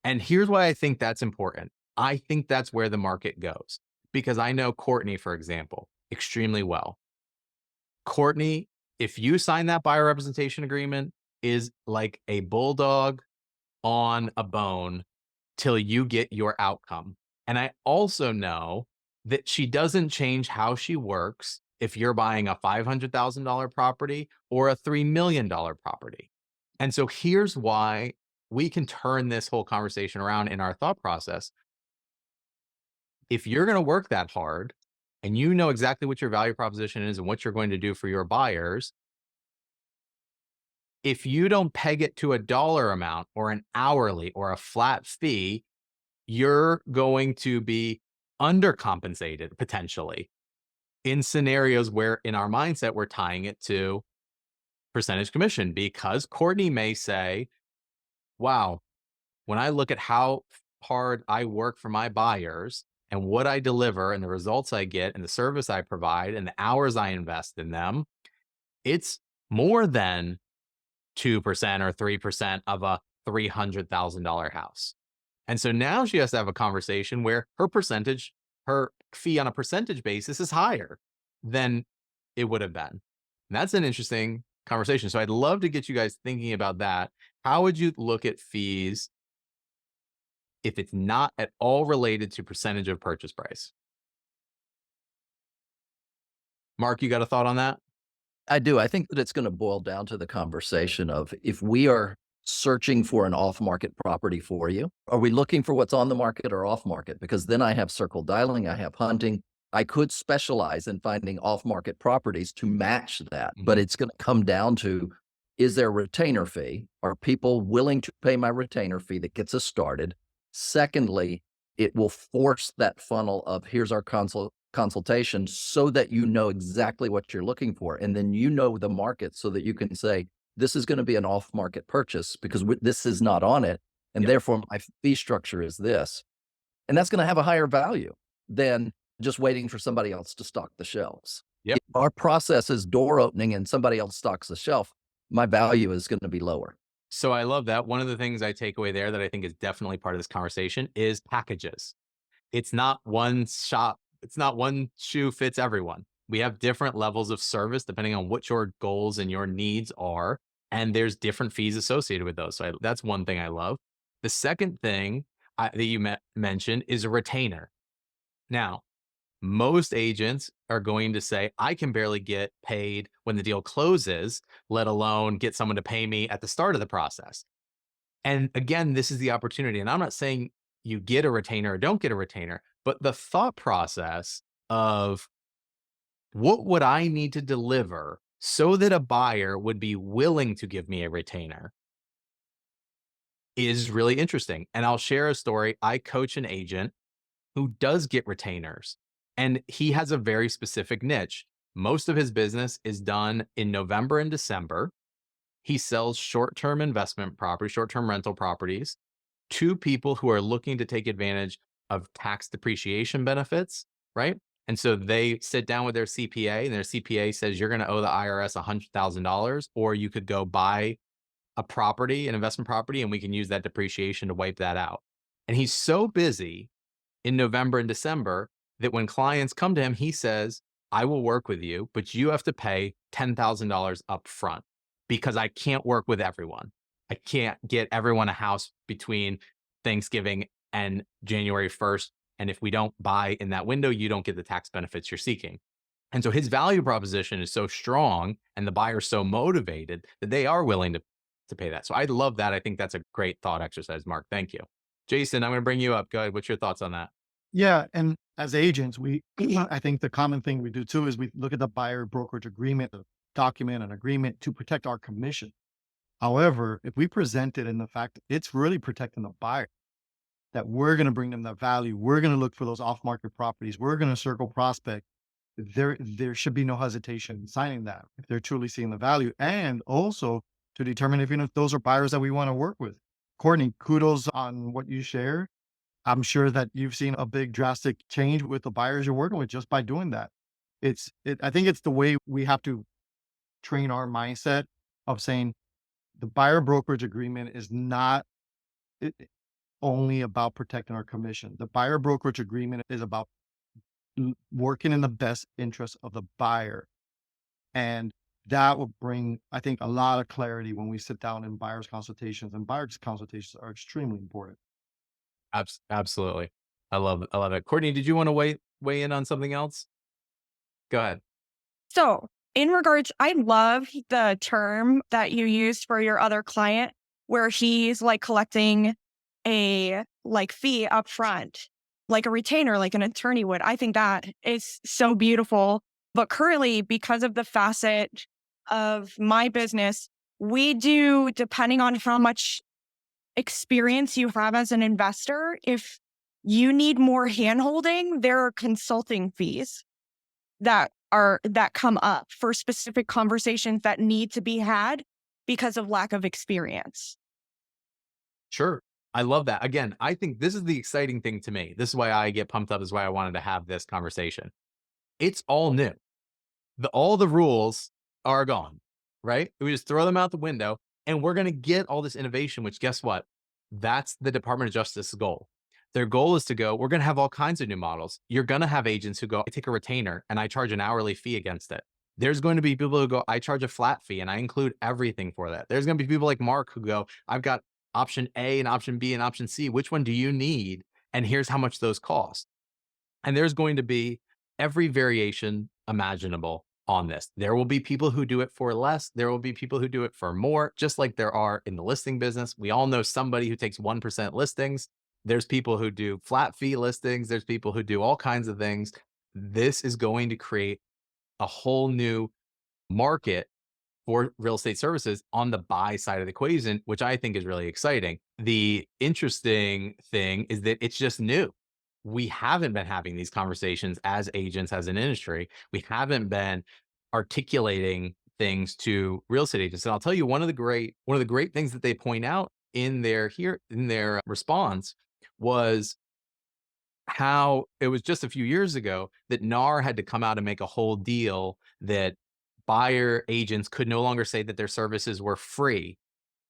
And here's why I think that's important. I think that's where the market goes, because I know Courtney, for example, extremely well. Courtney, if you sign that buyer representation agreement, is like a bulldog on a bone till you get your outcome. And I also know that she doesn't change how she works if you're buying a $500,000 property or a $3 million property. And so here's why we can turn this whole conversation around in our thought process. If you're going to work that hard and you know exactly what your value proposition is and what you're going to do for your buyers, if you don't peg it to a dollar amount or an hourly or a flat fee, you're going to be undercompensated potentially in scenarios where in our mindset, we're tying it to percentage commission, because Courtney may say, wow, when I look at how hard I work for my buyers and what I deliver and the results I get and the service I provide and the hours I invest in them, it's more than 2% or 3% of a $300,000 house. And so now she has to have a conversation where her fee on a percentage basis is higher than it would have been. And that's an interesting conversation. So I'd love to get you guys thinking about that. How would you look at fees if it's not at all related to percentage of purchase price? Mark, you got a thought on that? I do. I think that it's going to boil down to the conversation of, if we are searching for an off-market property for you? Are we looking for what's on the market or off-market? Because then I have circle dialing, I have hunting. I could specialize in finding off-market properties to match that, but it's going to come down to, is there a retainer fee? Are people willing to pay my retainer fee that gets us started? Secondly, it will force that funnel of here's our consultation so that you know exactly what you're looking for. And then you know the market so that you can say, this is going to be an off-market purchase because this is not on it. And Yep. therefore my fee structure is this. And that's going to have a higher value than just waiting for somebody else to stock the shelves. Yep. If our process is door opening and somebody else stocks the shelf, my value is going to be lower. So I love that. One of the things I take away there that I think is definitely part of this conversation is packages. It's not one shop. It's not one shoe fits everyone. We have different levels of service depending on what your goals and your needs are. And there's different fees associated with those. So that's one thing I love. The second thing that you mentioned is a retainer. Now, most agents are going to say, I can barely get paid when the deal closes, let alone get someone to pay me at the start of the process. And again, this is the opportunity. And I'm not saying you get a retainer or don't get a retainer, but the thought process of what would I need to deliver so that a buyer would be willing to give me a retainer is really interesting. And I'll share a story. I coach an agent who does get retainers, and he has a very specific niche. Most of his business is done in November and December. He sells short-term investment property, short-term rental properties to people who are looking to take advantage of tax depreciation benefits, right? And so they sit down with their CPA, and their CPA says, you're going to owe the IRS $100,000, or you could go buy a property, an investment property, and we can use that depreciation to wipe that out. And he's so busy in November and December that when clients come to him, he says, I will work with you, but you have to pay $10,000 up front because I can't work with everyone. I can't get everyone a house between Thanksgiving and January 1st. And if we don't buy in that window, you don't get the tax benefits you're seeking. And so his value proposition is so strong and the buyer's so motivated that they are willing to pay that. So I love that. I think that's a great thought exercise, Mark. Thank you. Jason, I'm going to bring you up. Go ahead. What's your thoughts on that? Yeah, and as agents, we I think the common thing we do too is we look at the buyer brokerage agreement, the document, an agreement to protect our commission. However, if we present it in the fact that it's really protecting the buyer, that we're going to bring them that value, we're going to look for those off-market properties, we're going to circle prospect, there should be no hesitation in signing that if they're truly seeing the value, and also to determine if those are buyers that we want to work with. Courtney, kudos on what you share. I'm sure that you've seen a big drastic change with the buyers you're working with just by doing that. I think it's the way we have to train our mindset of saying the buyer brokerage agreement is not only about protecting our commission. The buyer brokerage agreement is about working in the best interest of the buyer. And that will bring, I think, a lot of clarity when we sit down in buyers consultations, and buyers consultations are extremely important. Absolutely. I love it. Courtney, did you want to weigh in on something else? Go ahead. So, in regards, I love the term that you used for your other client where he's like collecting a fee up front, like a retainer, like an attorney would. I think that is so beautiful. But currently, because of the facet of my business, we do, depending on how much experience you have as an investor, if you need more handholding, there are consulting fees that come up for specific conversations that need to be had because of lack of experience. Sure. I love that. Again, I think this is the exciting thing to me. This is why I get pumped up. This is why I wanted to have this conversation. It's all new. All the rules are gone, right? We just throw them out the window and we're going to get all this innovation, which guess what? That's the Department of Justice's goal. Their goal is to go, we're going to have all kinds of new models. You're going to have agents who go, I take a retainer and I charge an hourly fee against it. There's going to be people who go, I charge a flat fee and I include everything for that. There's going to be people like Mark who go, I've got option A and option B and option C. Which one do you need? And here's how much those cost. And there's going to be every variation imaginable on this. There will be people who do it for less. There will be people who do it for more, just like there are in the listing business. We all know somebody who takes 1% listings. There's people who do flat fee listings. There's people who do all kinds of things. This is going to create a whole new market for real estate services on the buy side of the equation, which I think is really exciting. The interesting thing is that it's just new. We haven't been having these conversations as agents, as an industry. We haven't been articulating things to real estate agents. And I'll tell you one of the great things that they point out in their response was how it was just a few years ago that NAR had to come out and make a whole deal that buyer agents could no longer say that their services were free.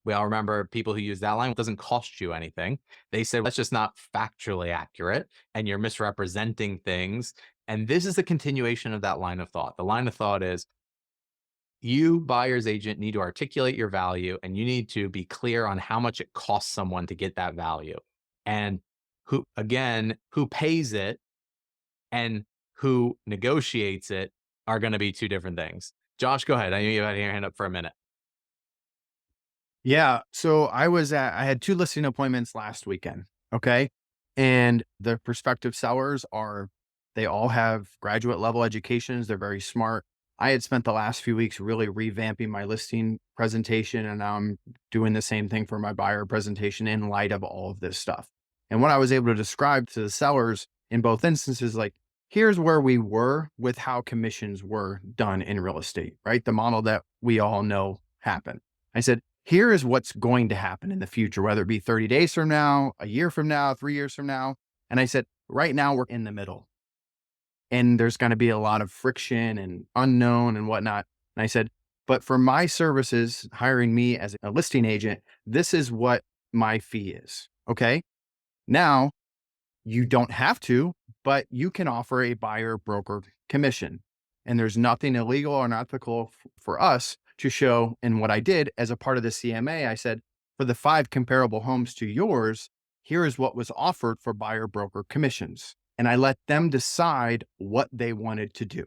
We all remember people who use that line. It doesn't cost you anything. They said, that's just not factually accurate and you're misrepresenting things. And this is the continuation of that line of thought. The line of thought is you, buyer's agent, need to articulate your value and you need to be clear on how much it costs someone to get that value. And who pays it and who negotiates it are going to be two different things. Josh, go ahead. I know you had your hand up for a minute. Yeah. So I had 2 listing appointments last weekend. Okay. And the prospective sellers they all have graduate level educations. They're very smart. I had spent the last few weeks really revamping my listing presentation, and now I'm doing the same thing for my buyer presentation in light of all of this stuff. And what I was able to describe to the sellers in both instances, like, here's where we were with how commissions were done in real estate, right? The model that we all know happened. I said, here is what's going to happen in the future, whether it be 30 days from now, a year from now, 3 years from now. And I said, right now we're in the middle and there's going to be a lot of friction and unknown and whatnot. And I said, but for my services, hiring me as a listing agent, this is what my fee is. Okay. Now you don't have to, but you can offer a buyer broker commission. And there's nothing illegal or unethical for us to show. And what I did as a part of the CMA, I said, for the 5 comparable homes to yours, here is what was offered for buyer broker commissions. And I let them decide what they wanted to do.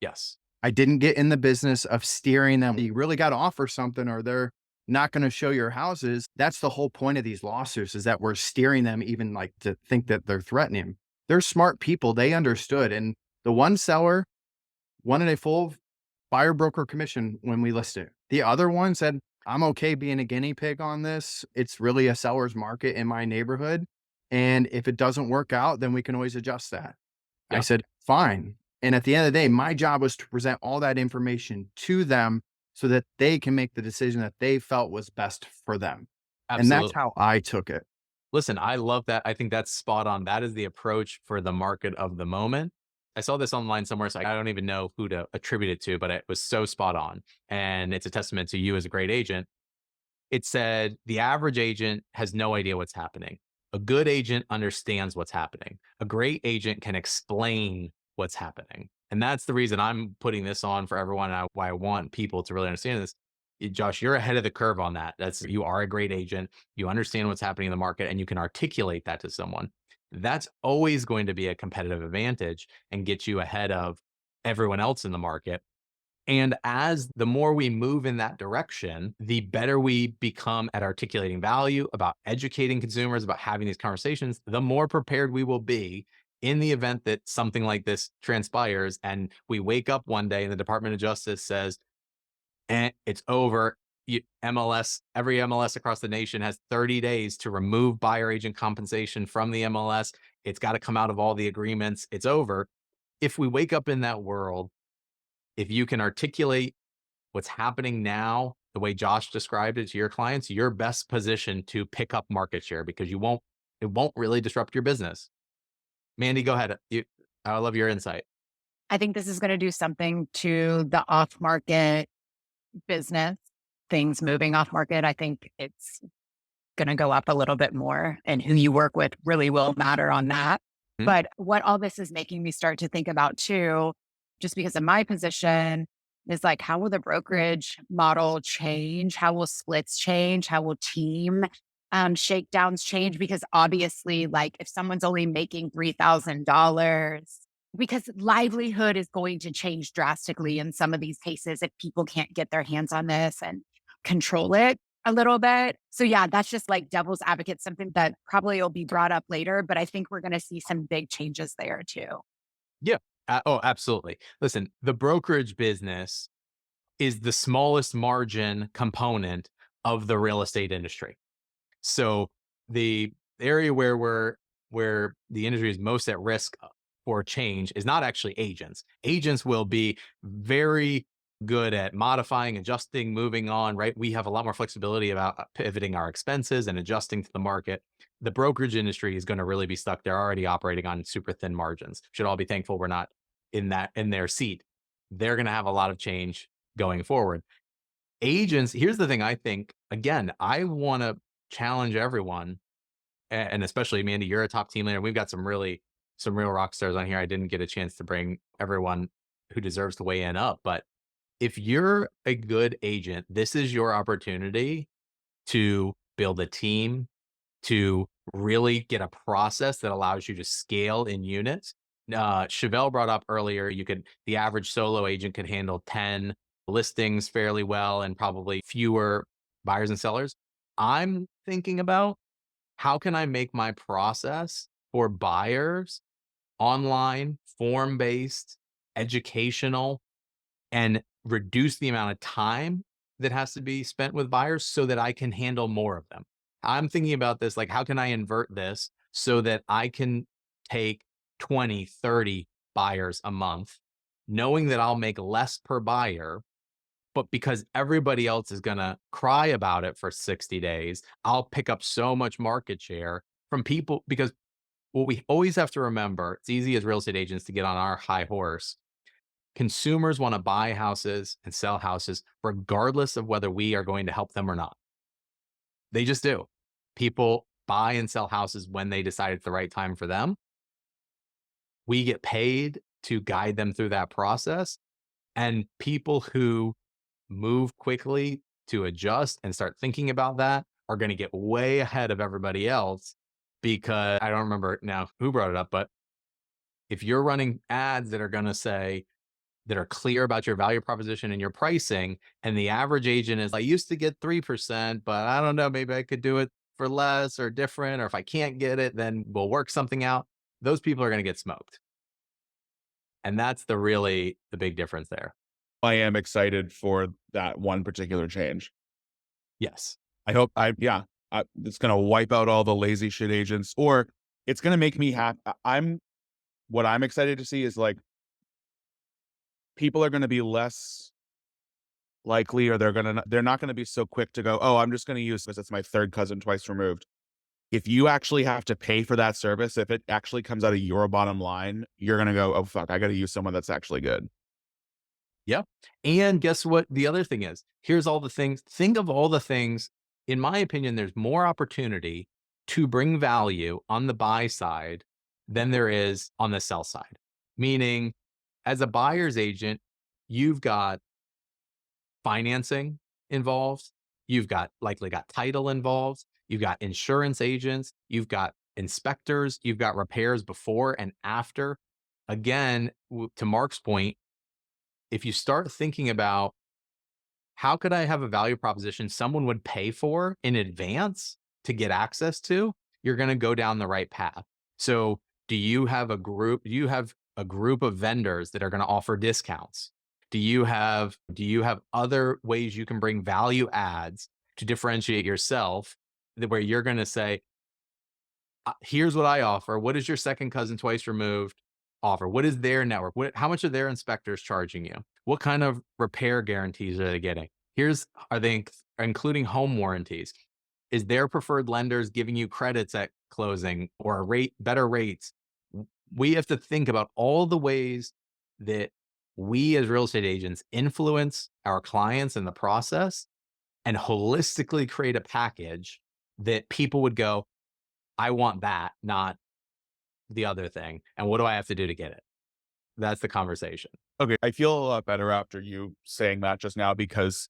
Yes. I didn't get in the business of steering them. You really got to offer something or they're not going to show your houses. That's the whole point of these lawsuits, is that we're steering them even like to think that they're threatening. They're smart people. They understood. And the one seller wanted a full buyer broker commission when we listed it. The other one said, I'm okay being a guinea pig on this. It's really a seller's market in my neighborhood. And if it doesn't work out, then we can always adjust that. Yeah. I said, fine. And at the end of the day, my job was to present all that information to them so that they can make the decision that they felt was best for them. Absolutely. And that's how I took it. Listen, I love that. I think that's spot on. That is the approach for the market of the moment. I saw this online somewhere, so I don't even know who to attribute it to, but it was so spot on. And it's a testament to you as a great agent. It said the average agent has no idea what's happening. A good agent understands what's happening. A great agent can explain what's happening. And that's the reason I'm putting this on for everyone, and why I want people to really understand this. Josh, you're ahead of the curve on that. You are a great agent. You understand what's happening in the market and you can articulate that to someone. That's always going to be a competitive advantage and get you ahead of everyone else in the market. And as the more we move in that direction, the better we become at articulating value, about educating consumers, about having these conversations, the more prepared we will be in the event that something like this transpires and we wake up one day and the Department of Justice says, and it's over. Every MLS across the nation has 30 days to remove buyer agent compensation from the MLS. It's got to come out of all the agreements. It's over. If we wake up in that world, if you can articulate what's happening now, the way Josh described it to your clients, you're best positioned to pick up market share because it won't really disrupt your business. Mandy, go ahead. I love your insight. I think this is going to do something to the off market business, things moving off market. I think it's going to go up a little bit more, and who you work with really will matter on that. Mhm. But what all this is making me start to think about too, just because of my position, is like, how will the brokerage model change? How will splits change? How will team shakedowns change? Because obviously, like, if someone's only making $3,000 because livelihood is going to change drastically in some of these cases if people can't get their hands on this and control it a little bit. So yeah, that's just like devil's advocate, something that probably will be brought up later, but I think we're going to see some big changes there too. Yeah. Oh, absolutely. Listen, the brokerage business is the smallest margin component of the real estate industry. So the area where the industry is most at risk for change is not actually agents. Agents will be very good at modifying, adjusting, moving on, right? We have a lot more flexibility about pivoting our expenses and adjusting to the market. The brokerage industry is going to really be stuck. They're already operating on super thin margins. Should all be thankful we're not in their seat. They're going to have a lot of change going forward. Agents, here's the thing. I think, again, I want to challenge everyone, and especially Mandy, you're a top team leader. We've got some real rock stars on here. I didn't get a chance to bring everyone who deserves to weigh in up, but if you're a good agent, this is your opportunity to build a team, to really get a process that allows you to scale in units. Chevelle brought up earlier, the average solo agent could handle 10 listings fairly well and probably fewer buyers and sellers. I'm thinking about, how can I make my process for buyers online, form-based, educational, and reduce the amount of time that has to be spent with buyers so that I can handle more of them. I'm thinking about this, like, how can I invert this so that I can take 20, 30 buyers a month, knowing that I'll make less per buyer, but because everybody else is going to cry about it for 60 days, I'll pick up so much market share from people. Because what we always have to remember, it's easy as real estate agents to get on our high horse. Consumers want to buy houses and sell houses regardless of whether we are going to help them or not. They just do. People buy and sell houses when they decide it's the right time for them. We get paid to guide them through that process. And people who move quickly to adjust and start thinking about that are going to get way ahead of everybody else, because I don't remember now who brought it up, but if you're running ads that are going to say, that are clear about your value proposition and your pricing, and the average agent is, I used to get 3%, but I don't know, maybe I could do it for less or different, or if I can't get it, then we'll work something out. Those people are going to get smoked. And that's the big difference there. I am excited for that one particular change. Yes. I hope it's going to wipe out all the lazy shit agents, or it's going to make me happy. What I'm excited to see is, like, people are going to be less likely, or they're not going to be so quick to go, oh, I'm just going to use this. It's my third cousin twice removed. If you actually have to pay for that service, if it actually comes out of your bottom line, you're going to go, oh, fuck, I got to use someone that's actually good. Yeah. And guess what? The other thing is, here's all the things. Think of all the things. In my opinion, there's more opportunity to bring value on the buy side than there is on the sell side. Meaning, as a buyer's agent, you've got financing involved. You've likely got title involved. You've got insurance agents. You've got inspectors. You've got repairs before and after. Again, to Mark's point, if you start thinking about, how could I have a value proposition someone would pay for in advance to get access to, you're going to go down the right path. So do you have a group of vendors that are going to offer discounts? Do you have other ways you can bring value adds to differentiate yourself, where you're going to say, here's what I offer. What is your second cousin twice removed offer? What is their network? How much are their inspectors charging you? What kind of repair guarantees are they getting? Are they including home warranties? Is their preferred lenders giving you credits at closing, or better rates? We have to think about all the ways that we as real estate agents influence our clients in the process, and holistically create a package that people would go, I want that, not the other thing. And what do I have to do to get it? That's the conversation. Okay. I feel a lot better after you saying that just now, because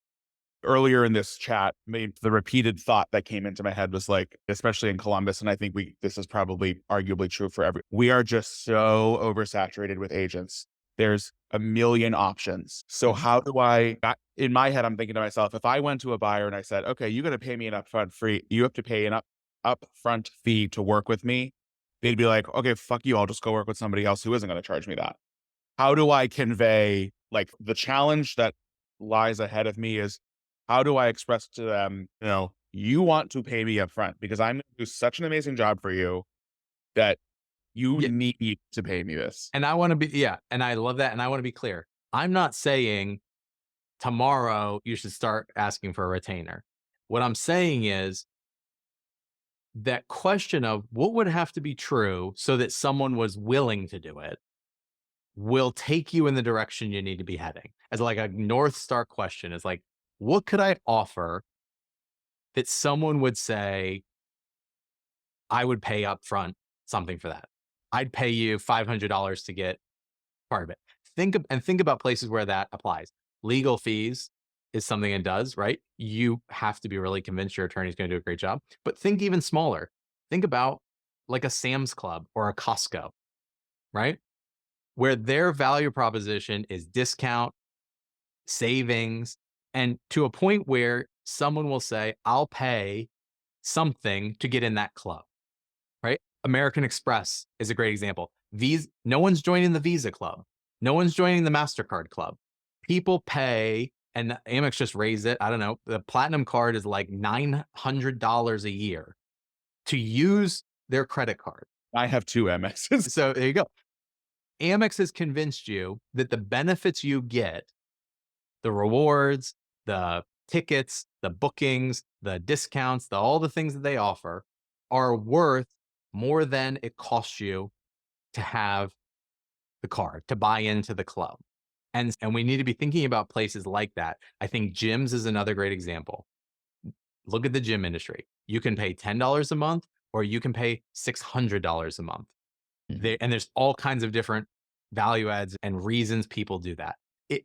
earlier in this chat, the repeated thought that came into my head was like, especially in Columbus, and I think this is probably arguably true for we are just so oversaturated with agents. There's a million options. So how do in my head, I'm thinking to myself, if I went to a buyer and I said, okay, you got to pay me an upfront you have to pay an upfront fee to work with me. They'd be like, okay, fuck you. I'll just go work with somebody else who isn't going to charge me that. How do I convey, like, the challenge that lies ahead of me is, how do I express to them, you want to pay me up front because I'm going to do such an amazing job for you that you need to pay me this. And I want to be, and I love that. And I want to be clear. I'm not saying tomorrow you should start asking for a retainer. What I'm saying is that question of what would have to be true so that someone was willing to do it will take you in the direction you need to be heading. As like a North Star question is like, what could I offer that someone would say, I would pay up front something for that. I'd pay you $500 to get part of it. Think about places where that applies. Legal fees is something it does, right? You have to be really convinced your attorney's going to do a great job. But think even smaller. Think about like a Sam's Club or a Costco, right? Where their value proposition is discount, savings, and to a point where someone will say, I'll pay something to get in that club, right? American Express is a great example. No one's joining the Visa Club. No one's joining the MasterCard Club. People pay, and Amex just raised it. I don't know. The Platinum card is like $900 a year to use their credit card. I have 2 Amexes. So there you go. Amex has convinced you that the benefits you get, the rewards, the tickets, the bookings, the discounts, all the things that they offer are worth more than it costs you to have the card, to buy into the club. And we need to be thinking about places like that. I think gyms is another great example. Look at the gym industry. You can pay $10 a month or you can pay $600 a month. And there's all kinds of different value adds and reasons people do that.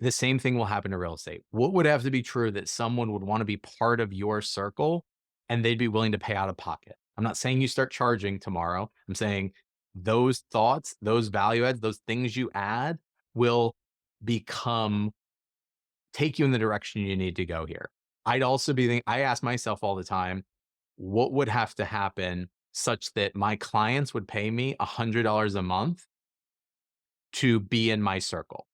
The same thing will happen to real estate. What would have to be true that someone would want to be part of your circle and they'd be willing to pay out of pocket? I'm not saying you start charging tomorrow. I'm saying those thoughts, those value adds, those things you add will take you in the direction you need to go here. I'd also be thinking, I ask myself all the time, what would have to happen such that my clients would pay me $100 a month to be in my circle?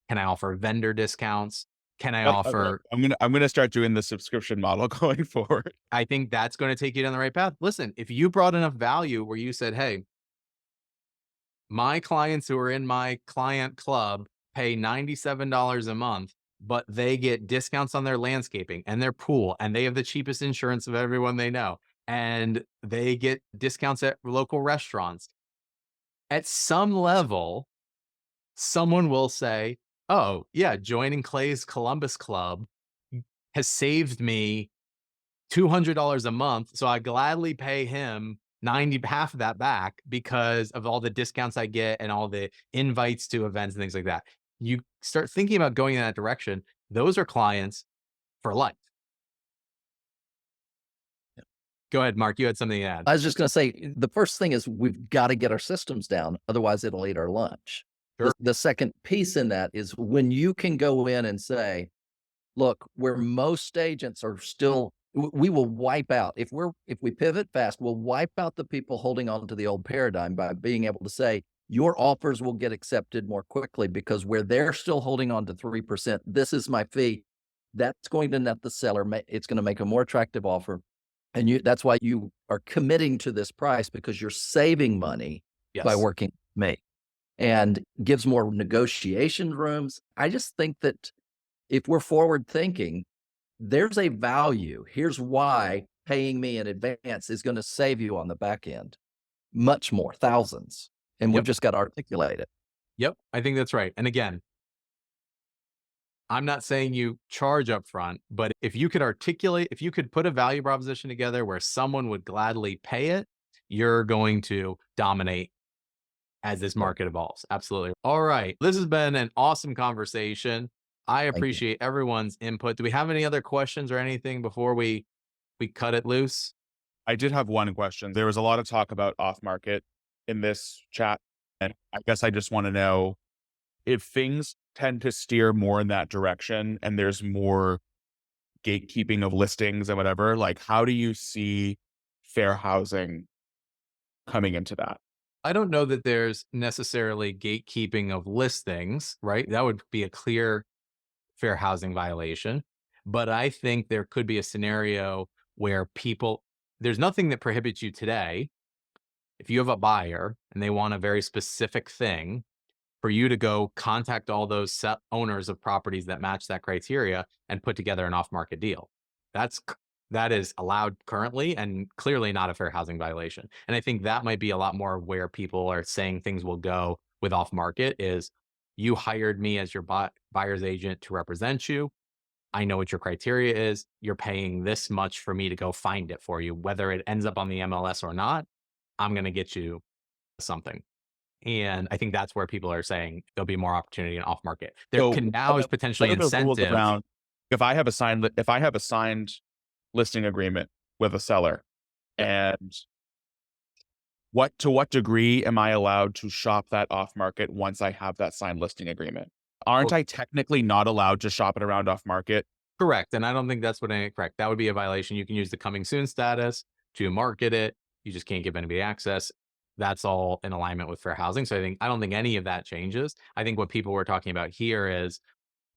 Can I offer vendor discounts? Can I offer? I'm gonna start doing the subscription model going forward. I think that's going to take you down the right path. Listen, if you brought enough value where you said, hey, my clients who are in my client club pay $97 a month, but they get discounts on their landscaping and their pool, and they have the cheapest insurance of everyone they know, and they get discounts at local restaurants. At some level, someone will say, oh, yeah, joining Clay's Columbus Club has saved me $200 a month. So I gladly pay him half of that back because of all the discounts I get and all the invites to events and things like that. You start thinking about going in that direction. Those are clients for life. Go ahead, Mark. You had something to add. I was just going to say, the first thing is we've got to get our systems down. Otherwise, it'll eat our lunch. Sure. The second piece in that is when you can go in and say, look, where most agents are still, we will wipe out. If we pivot fast, we'll wipe out the people holding on to the old paradigm by being able to say, your offers will get accepted more quickly because where they're still holding on to 3%, this is my fee. That's going to net the seller. It's going to make a more attractive offer. And that's why you are committing to this price, because you're saving money by working with me, and gives more negotiation rooms. I just think that if we're forward thinking, there's a value. Here's why paying me in advance is going to save you on the back end much more, thousands. And we've just got to articulate it. Yep, I think that's right. And again, I'm not saying you charge up front, but if you could put a value proposition together where someone would gladly pay it, you're going to dominate as this market evolves. Absolutely. All right. This has been an awesome conversation. I Thank you. appreciate everyone's input. Do we have any other questions or anything before we cut it loose? I did have one question. There was a lot of talk about off market in this chat. And I guess I just want to know if things tend to steer more in that direction and there's more gatekeeping of listings and whatever, like how do you see fair housing coming into that? I don't know that there's necessarily gatekeeping of listings, right? That would be a clear fair housing violation. But I think there could be a scenario where there's nothing that prohibits you today, if you have a buyer and they want a very specific thing, for you to go contact all those owners of properties that match that criteria and put together an off-market deal. That is allowed currently and clearly not a fair housing violation. And I think that might be a lot more where people are saying things will go with off-market is you hired me as your buyer's agent to represent you. I know what your criteria is. You're paying this much for me to go find it for you. Whether it ends up on the MLS or not, I'm going to get you something. And I think that's where people are saying there'll be more opportunity in off market. There So can now is what potentially are the rules incentive. around if I have a signed listing agreement with a seller, and to what degree am I allowed to shop that off market once I have that signed listing agreement? Aren't Well- I technically not allowed to shop it around off market? Correct. And I don't think that's correct. That would be a violation. You can use the coming soon status to market it. You just can't give anybody access. That's all in alignment with fair housing. So I don't think any of that changes. I think what people were talking about here is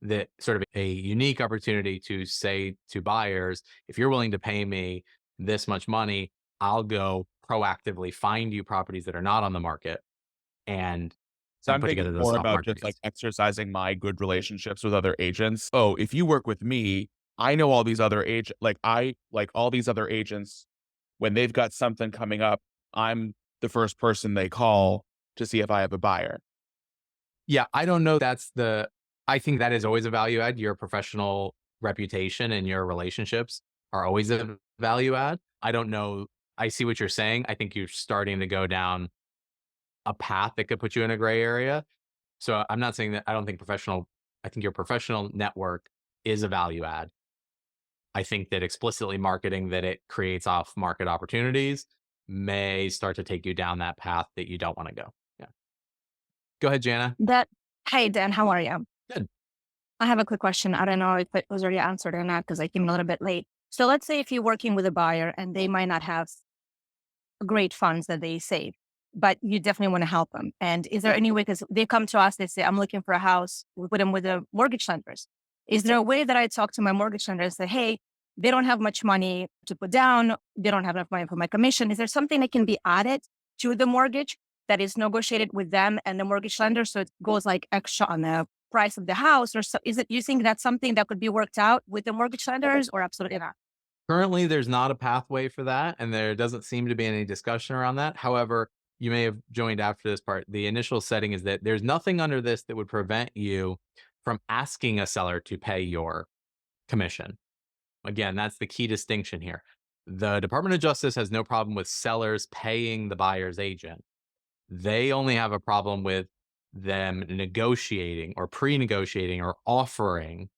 that sort of a unique opportunity to say to buyers, if you're willing to pay me this much money, I'll go proactively find you properties that are not on the market and So I'm put together thinking those more off about market just like deals. exercising my good relationships with other agents. Oh, if you work with me, I know all these other all these other agents, when they've got something coming up, I'm the first person they call to see if I have a buyer. Yeah, I don't know. I think that is always a value add. Your professional reputation and your relationships are always a value add. I don't know. I see what you're saying. I think you're starting to go down a path that could put you in a gray area. So I'm not saying that I don't think I think your professional network is a value add. I think that explicitly marketing that it creates off market opportunities may start to take you down that path that you don't want to go. Yeah. Go ahead, Jana. Hey, Dan, how are you? Good. I have a quick question. I don't know if it was already answered or not because I came a little bit late. So let's say if you're working with a buyer and they might not have great funds that they save, but you definitely want to help them. And is there any way, because they come to us, they say, I'm looking for a house, we put them with the mortgage lenders. Is there a way that I talk to my mortgage lender and say, hey, they don't have much money to put down, they don't have enough money for my commission. Is there something that can be added to the mortgage that is negotiated with them and the mortgage lender? So it goes like extra on the price of the house, or so, you think that's something that could be worked out with the mortgage lenders, or absolutely not? Currently, there's not a pathway for that, and there doesn't seem to be any discussion around that. However, you may have joined after this part. The initial setting is that there's nothing under this that would prevent you from asking a seller to pay your commission. Again, that's the key distinction here. The Department of Justice has no problem with sellers paying the buyer's agent. They only have a problem with them negotiating or pre-negotiating or offering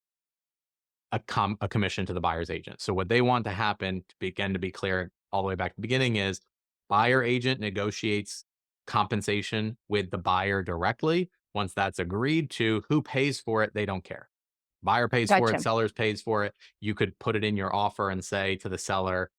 a commission to the buyer's agent. So what they want to happen, to be clear all the way back to the beginning, is buyer agent negotiates compensation with the buyer directly. Once that's agreed to, who pays for it, they don't care. Buyer pays for Gotcha. it, sellers pays for it. You could put it in your offer and say to the seller,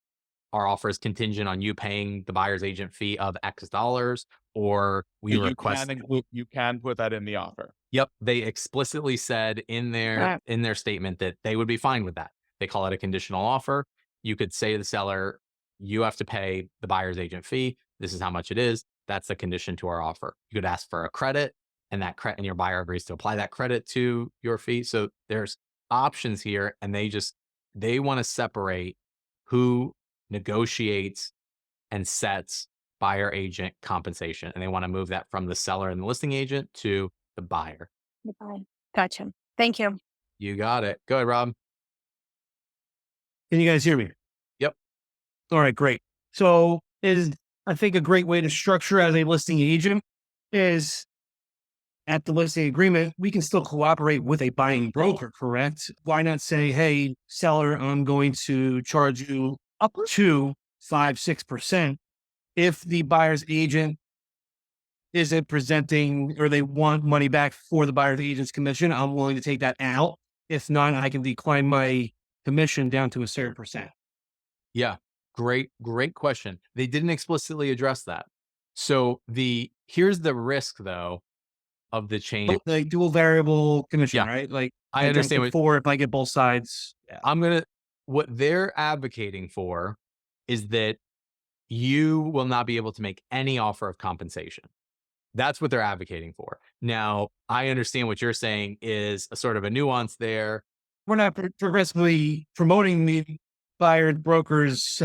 our offer is contingent on you paying the buyer's agent fee of X dollars, or we request. You can put that in the offer. Yep, they explicitly said in Right. their statement that they would be fine with that. They call it a conditional offer. You could say to the seller, you have to pay the buyer's agent fee. This is how much it is. That's the condition to our offer. You could ask for a credit, and and your buyer agrees to apply that credit to your fee. So there's options here, and they want to separate who negotiates and sets buyer agent compensation, and they want to move that from the seller and the listing agent to the buyer. Goodbye. Gotcha. Thank you. You got it. Go ahead, Rob. Can you guys hear me? Yep. All right, great. So I think a great way to structure as a listing agent is at the listing agreement, we can still cooperate with a buying broker, correct? Why not say, hey, seller, I'm going to charge you up to 5-6% if the buyer's agent isn't presenting or they want money back for the buyer's agent's commission? I'm willing to take that out. If not, I can decline my commission down to a certain percent. Yeah, great question. They didn't explicitly address that. So here's the risk though of the change. Like dual variable commission, Yeah, right? Like I I turn understand to 4 if I get both sides. Yeah. what they're advocating for is that you will not be able to make any offer of compensation. That's what they're advocating for. Now, I understand what you're saying is a sort of a nuance there. We're not progressively promoting the buyer broker's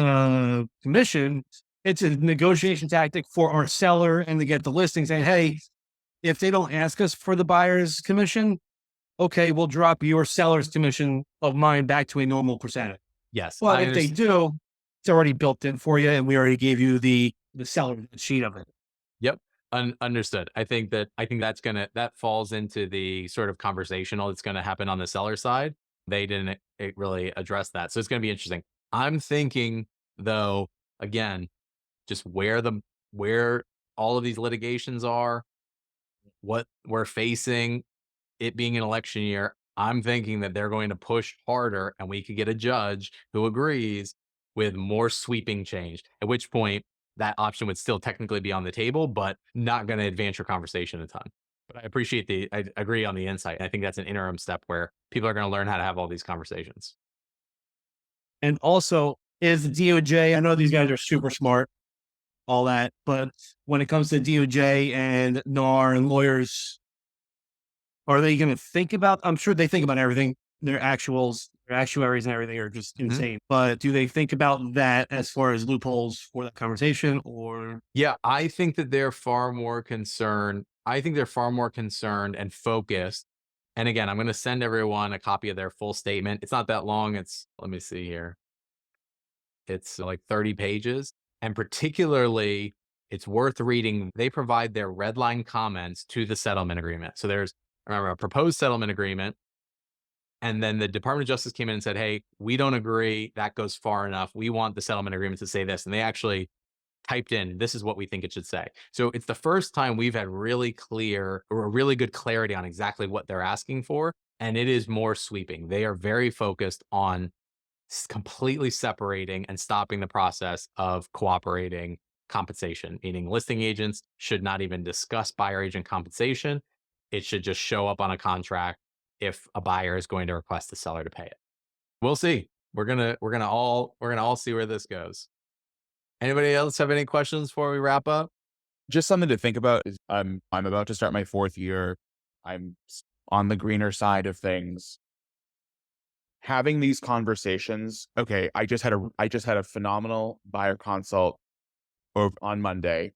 commission. It's a negotiation tactic for our seller and to get the listing saying, hey, if they don't ask us for the buyer's commission, okay, we'll drop your seller's commission of mine back to a normal percentage. Yes, But if they do, it's already built in for you, and we already gave you the seller sheet of it. Yep. Understood. I think that falls into the sort of conversational that's gonna happen on the seller side. They didn't really address that. So it's gonna be interesting. I'm thinking though, again, just where all of these litigations are, what we're facing, it being an election year, I'm thinking that they're going to push harder and we could get a judge who agrees with more sweeping change, at which point that option would still technically be on the table, but not going to advance your conversation a ton. But I agree on the insight. I think that's an interim step where people are going to learn how to have all these conversations. And also, is the DOJ, I know these guys are super smart, all that, but when it comes to DOJ and NAR and lawyers, are they going to think about, I'm sure they think about everything. Their actuaries and everything are just insane. But do they think about that as far as loopholes for that conversation or? Yeah, I think that they're far more concerned. I think they're far more concerned and focused. And again, I'm going to send everyone a copy of their full statement. It's not that long. Let me see here. It's like 30 pages. And particularly, it's worth reading. They provide their red line comments to the settlement agreement. So there's, remember, a proposed settlement agreement. And then the Department of Justice came in and said, hey, we don't agree. That goes far enough. We want the settlement agreement to say this. And they actually typed in, this is what we think it should say. So it's the first time we've had really clear or a really good clarity on exactly what they're asking for. And it is more sweeping. They are very focused on completely separating and stopping the process of cooperating compensation, meaning listing agents should not even discuss buyer agent compensation. It should just show up on a contract if a buyer is going to request the seller to pay it. We'll see. We're gonna all see where this goes. Anybody else have any questions before we wrap up? Just something to think about is I'm about to start my 4th year. I'm on the greener side of things. Having these conversations. Okay, I just had a phenomenal buyer consult on Monday,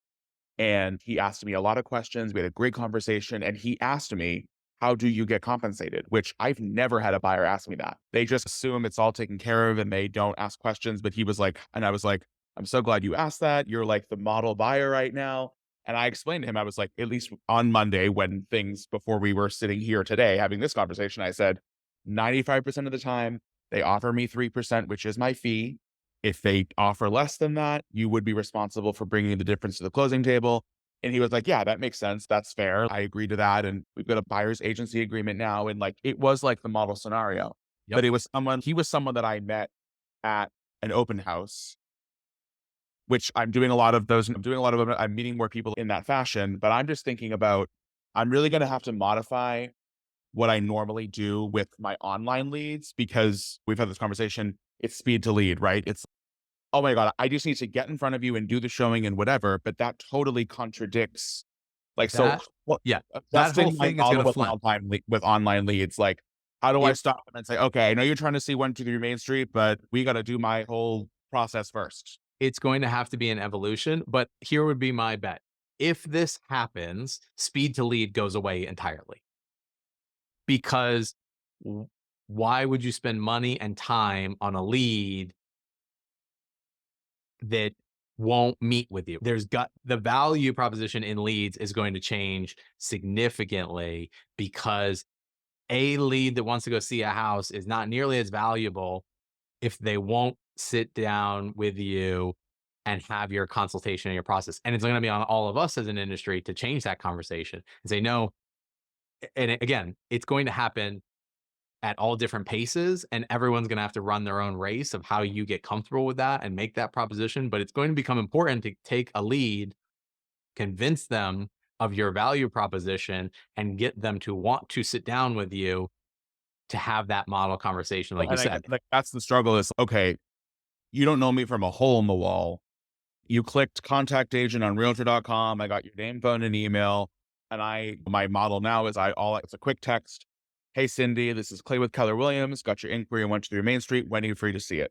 and he asked me a lot of questions. We had a great conversation, and he asked me, how do you get compensated? Which I've never had a buyer ask me that. They just assume it's all taken care of and they don't ask questions. But he was like, and I was like, I'm so glad you asked that. You're like the model buyer right now. And I explained to him, I was like, at least on Monday, before we were sitting here today having this conversation, I said, 95% of the time, they offer me 3%, which is my fee. If they offer less than that, you would be responsible for bringing the difference to the closing table. And he was like, yeah, that makes sense. That's fair. I agree to that. And we've got a buyer's agency agreement now. And like, it was like the model scenario, Yep. but he was someone that I met at an open house, which I'm doing a lot of those. I'm meeting more people in that fashion, but I'm just thinking about, I'm really going to have to modify what I normally do with my online leads, because we've had this conversation. It's speed to lead, right? It's, oh my God, I just need to get in front of you and do the showing and whatever. But that totally contradicts, like, That- yeah, that whole thing is going to flip. With online leads. Like, how do I If- stop them and say, okay, I know you're trying to see 123 Main Street, but we got to do my whole process first. It's going to have to be an evolution, but here would be my bet. If this happens, speed to lead goes away entirely. Because why would you spend money and time on a lead that won't meet with you. The value proposition in leads is going to change significantly because a lead that wants to go see a house is not nearly as valuable if they won't sit down with you and have your consultation and your process. And it's going to be on all of us as an industry to change that conversation and say, no. And again, it's going to happen at all different paces, and everyone's going to have to run their own race of how you get comfortable with that and make that proposition. But it's going to become important to take a lead, convince them of your value proposition, and get them to want to sit down with you to have that model conversation, like you said. Like that's the struggle is, okay, you don't know me from a hole in the wall. You clicked contact agent on realtor.com. I got your name, phone, and email. And my model now is it's a quick text. Hey, Cindy, this is Clay with Keller Williams. Got your inquiry and went to your Main Street. When are you free to see it?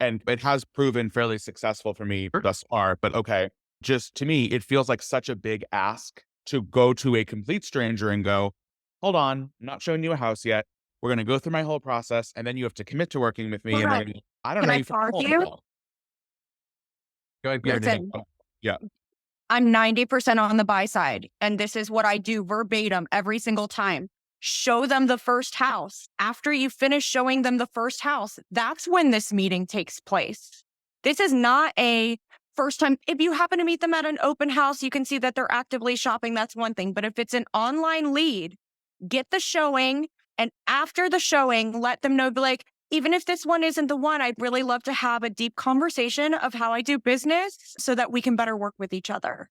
And it has proven fairly successful for me thus far. But okay, just to me, it feels like such a big ask to go to a complete stranger and go, hold on, I'm not showing you a house yet. We're going to go through my whole process. And then you have to commit to working with me. Correct. And I don't Can know. I argue? Go ahead. Listen, Yeah. I'm 90% on the buy side, and this is what I do verbatim every single time. Show them the first house. After you finish showing them the first house, that's when this meeting takes place. This is not a first time. If you happen to meet them at an open house, you can see that they're actively shopping. That's one thing. But if it's an online lead, get the showing. And after the showing, let them know, be like, even if this one isn't the one, I'd really love to have a deep conversation of how I do business so that we can better work with each other.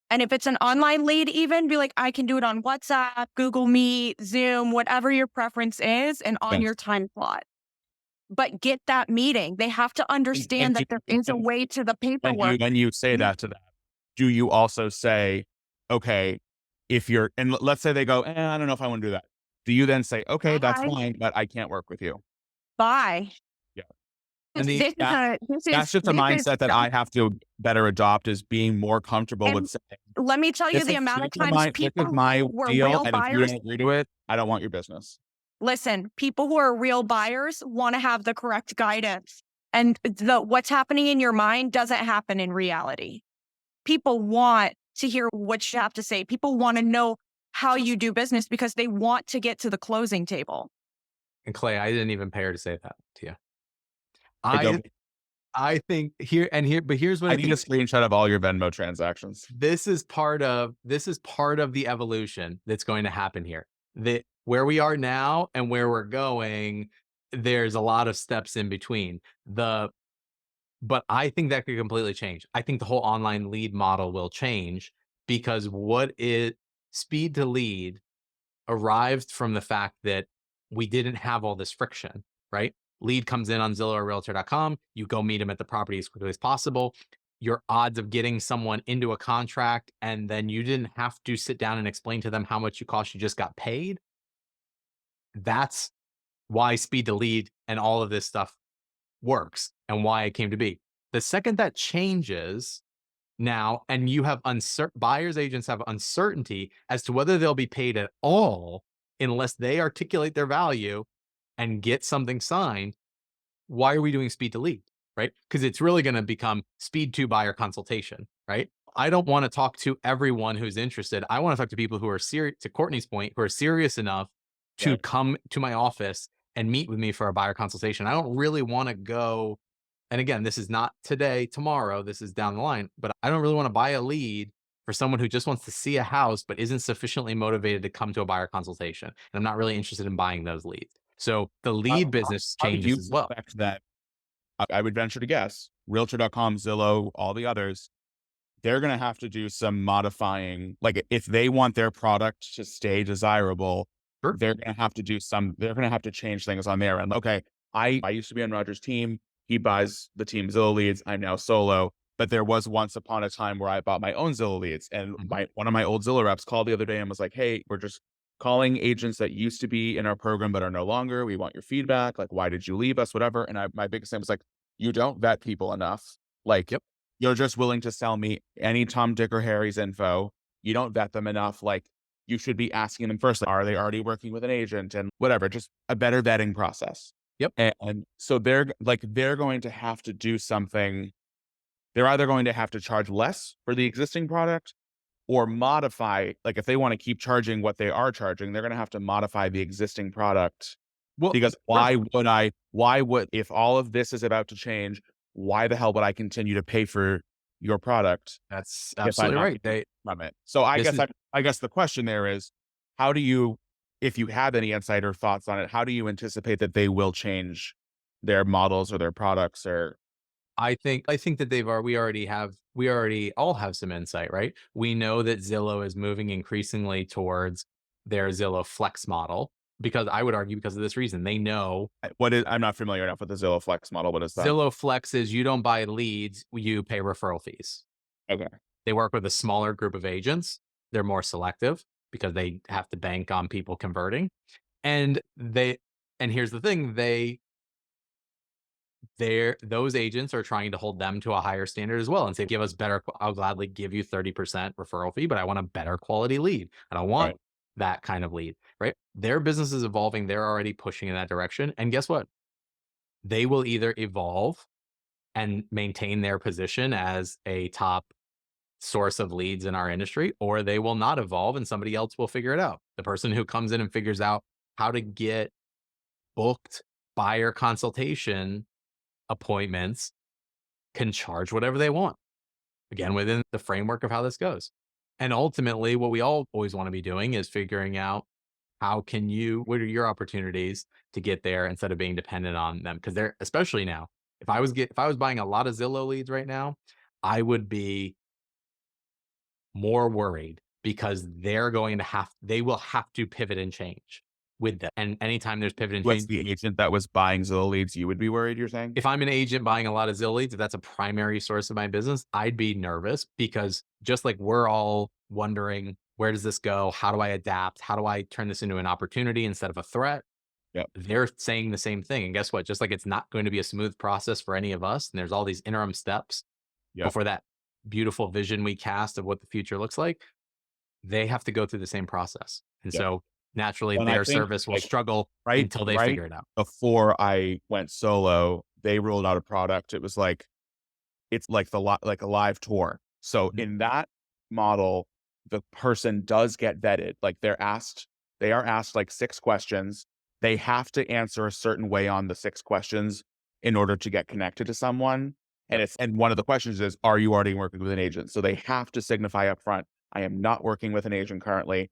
And if it's an online lead, even be like, I can do it on WhatsApp, Google Meet, Zoom, whatever your preference is, and on your time slot. But get that meeting. They have to understand that there is a way to the paperwork. When you say that to them, do you also say, okay, and let's say they go, I don't know if I want to do that. Do you then say, okay, that's fine, but I can't work with you? Bye. Yeah. And that's just a mindset that I have to better adopt, is being more comfortable with saying, let me tell you the amount of times people my who are deal, real and if you buyers, don't agree to it, I don't want your business. listen, people who are real buyers want to have the correct guidance. And what's happening in your mind doesn't happen in reality. People want to hear what you have to say. People want to know how you do business because they want to get to the closing table. And Clay, I didn't even pay her to say that to you. I think but here's what I need a screenshot of all your Venmo transactions. This is part of the evolution that's going to happen here. That where we are now and where we're going, there's a lot of steps in between. But I think that could completely change. I think the whole online lead model will change because speed to lead arrived from the fact that we didn't have all this friction, right? Lead comes in on Zillow or Realtor.com. You go meet them at the property as quickly as possible. Your odds of getting someone into a contract, and then you didn't have to sit down and explain to them how much you cost. You just got paid. That's why speed to lead and all of this stuff works and why it came to be. The second that changes now, and you have buyers agents have uncertainty as to whether they'll be paid at all unless they articulate their value and get something signed. Why are we doing speed to lead, right? Because it's really going to become speed to buyer consultation, right? I don't want to talk to everyone who's interested. I want to talk to people who are serious, to Courtney's point, who are serious enough to come to my office and meet with me for a buyer consultation. I don't really want to go, and again, this is not today, tomorrow, this is down the line, but I don't really want to buy a lead for someone who just wants to see a house, but isn't sufficiently motivated to come to a buyer consultation. And I'm not really interested in buying those leads. So the lead business changes as well. That I would venture to guess, Realtor.com, Zillow, all the others, they're going to have to do some modifying. Like if they want their product to stay desirable, Sure. they're going to have to change things on their end. Okay, I used to be on Roger's team. He buys the team Zillow leads. I'm now solo. But there was once upon a time where I bought my own Zillow leads. And one of my old Zillow reps called the other day and was like, hey, we're just calling agents that used to be in our program but are no longer. We want your feedback. Like, why did you leave us? Whatever. And my biggest thing was like, you don't vet people enough. Like, you're just willing to sell me any Tom, Dick, or Harry's info. You don't vet them enough. Like, you should be asking them first, like, are they already working with an agent and whatever, just a better vetting process. Yep. And so they're going to have to do something. They're either going to have to charge less for the existing product or modify, like if they want to keep charging what they are charging, they're going to have to modify the existing product. Well, Because sure. if all of this is about to change, why the hell would I continue to pay for your product That's if I'm absolutely not right. getting from it? So This is I guess the question there is, how do you, if you have any insight or thoughts on it, how do you anticipate that they will change their models or their products or I think that we already all have some insight, right? We know that Zillow is moving increasingly towards their Zillow Flex model because I would argue because of this reason. They know what is, I'm not familiar enough with the Zillow Flex model. What is that? Zillow Flex is you don't buy leads, you pay referral fees. Okay. They work with a smaller group of agents. They're more selective because they have to bank on people converting. And here's the thing, those agents are trying to hold them to a higher standard as well and say, give us better. I'll gladly give you 30% referral fee, but I want a better quality lead. I don't want Right. that kind of lead, right? Their business is evolving. They're already pushing in that direction. And guess what? They will either evolve and maintain their position as a top source of leads in our industry, or they will not evolve and somebody else will figure it out. The person who comes in and figures out how to get booked buyer consultation appointments can charge whatever they want. Again, within the framework of how this goes. And ultimately, what we all always want to be doing is figuring out what are your opportunities to get there instead of being dependent on them? Because they're, especially now, if I was buying a lot of Zillow leads right now, I would be more worried because they will have to pivot and change with them. And anytime there's pivot and What's change, the agent that was buying Zillow leads, you would be worried, you're saying? if I'm an agent buying a lot of Zillow leads, if that's a primary source of my business, I'd be nervous because just like we're all wondering, where does this go? How do I adapt? How do I turn this into an opportunity instead of a threat? Yep. They're saying the same thing. And guess what? Just like it's not going to be a smooth process for any of us, and there's all these interim steps Yep. before that beautiful vision we cast of what the future looks like, they have to go through the same process. And Yep. so naturally And I their think, service will like, struggle until they right figure it out. before I went solo, they rolled out a product. It was like, it's like like a live tour. So Mhm. in that model, the person does get vetted. Like they are asked like 6 questions. They have to answer a certain way on the 6 questions in order to get connected to someone. And one of the questions is, are you already working with an agent? So they have to signify up front, I am not working with an agent currently.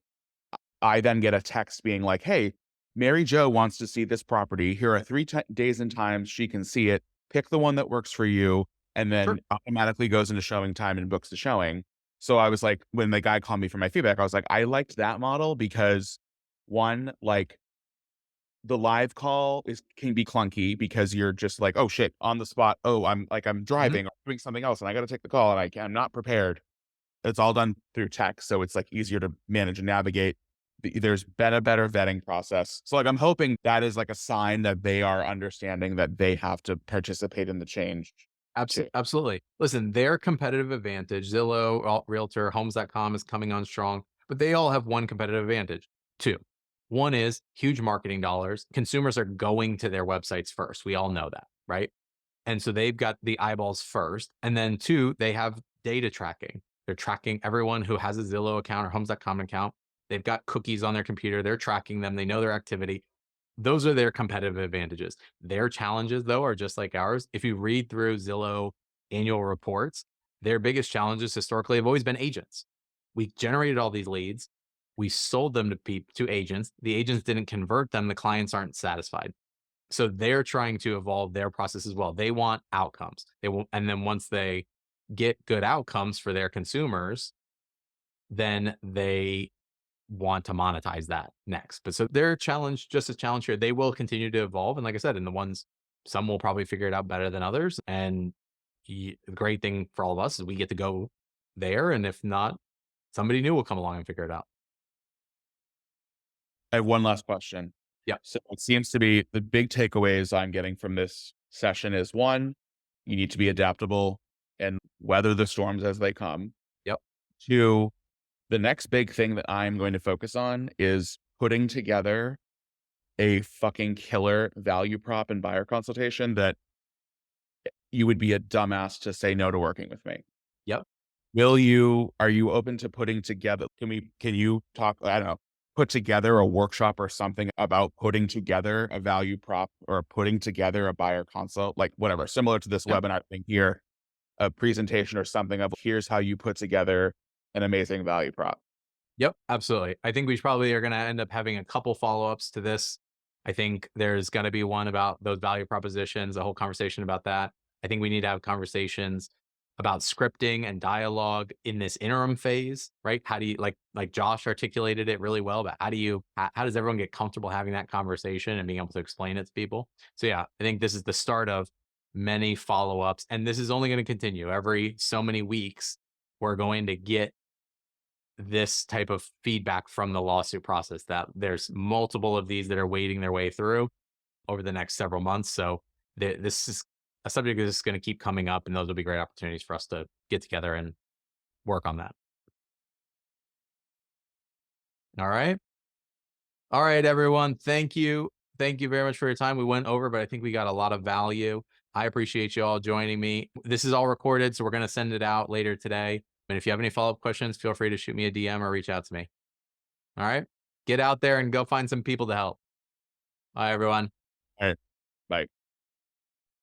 I then get a text being like, hey, Mary Jo wants to see this property. Here are 3 days and times she can see it. Pick the one that works for you. And Sure. then automatically goes into showing time and books the showing. So I was like, when the guy called me for my feedback, I was like, I liked that model because one, like the live call can be clunky because you're just like, oh shit, on the spot. Oh, I'm Mhm. driving or doing something else and I got to take the call and I'm not prepared. It's all done through text, so it's like easier to manage and navigate. There's been a better vetting process. So like I'm hoping that is like a sign that they are understanding that they have to participate in the change too. Absolutely. Listen, their competitive advantage, Zillow, Realtor, Homes.com is coming on strong, but they all have one competitive advantage. Two. One is huge marketing dollars. Consumers are going to their websites first. We all know that, right? And so they've got the eyeballs first. And then two, they have data tracking. They're tracking everyone who has a Zillow account or Homes.com account. They've got cookies on their computer. They're tracking them. They know their activity. Those are their competitive advantages. Their challenges, though, are just like ours. If you read through Zillow annual reports, their biggest challenges historically have always been agents. We generated all these leads. We sold them to agents. The agents didn't convert them. The clients aren't satisfied. So they're trying to evolve their process as well. They want outcomes. And then once they get good outcomes for their consumers, then they want to monetize that next. But so their challenge, just a challenge here, they will continue to evolve. And like I said, some will probably figure it out better than others. And the great thing for all of us is we get to go there. And if not, somebody new will come along and figure it out. I have one last question. Yeah. So it seems to be the big takeaways I'm getting from this session is one, you need to be adaptable and weather the storms as they come. Yep. Two, the next big thing that I'm going to focus on is putting together a fucking killer value prop and buyer consultation that you would be a dumbass to say no to working with me. Yep. Are you open to putting together, can you talk, I don't know, put together a workshop or something about putting together a value prop or putting together a buyer consult, like whatever, similar to this Yep. webinar thing here, a presentation or something of here's how you put together an amazing value prop. Yep, absolutely. I think we probably are going to end up having a couple follow-ups to this. I think there's going to be one about those value propositions, a whole conversation about that. I think we need to have conversations about scripting and dialogue in this interim phase, right? How do you like Josh articulated it really well, but how does everyone get comfortable having that conversation and being able to explain it to people? So yeah, I think this is the start of many follow-ups, and this is only going to continue every so many weeks. We're going to get this type of feedback from the lawsuit process, that there's multiple of these that are wading their way through over the next several months. So this is a subject that's going to keep coming up, and those will be great opportunities for us to get together and work on that. All right. All right, everyone. Thank you. Thank you very much for your time. We went over, but I think we got a lot of value. I appreciate you all joining me. This is all recorded, so we're going to send it out later today. And if you have any follow-up questions, feel free to shoot me a DM or reach out to me. All right. Get out there and go find some people to help. Bye, everyone. All right. Bye.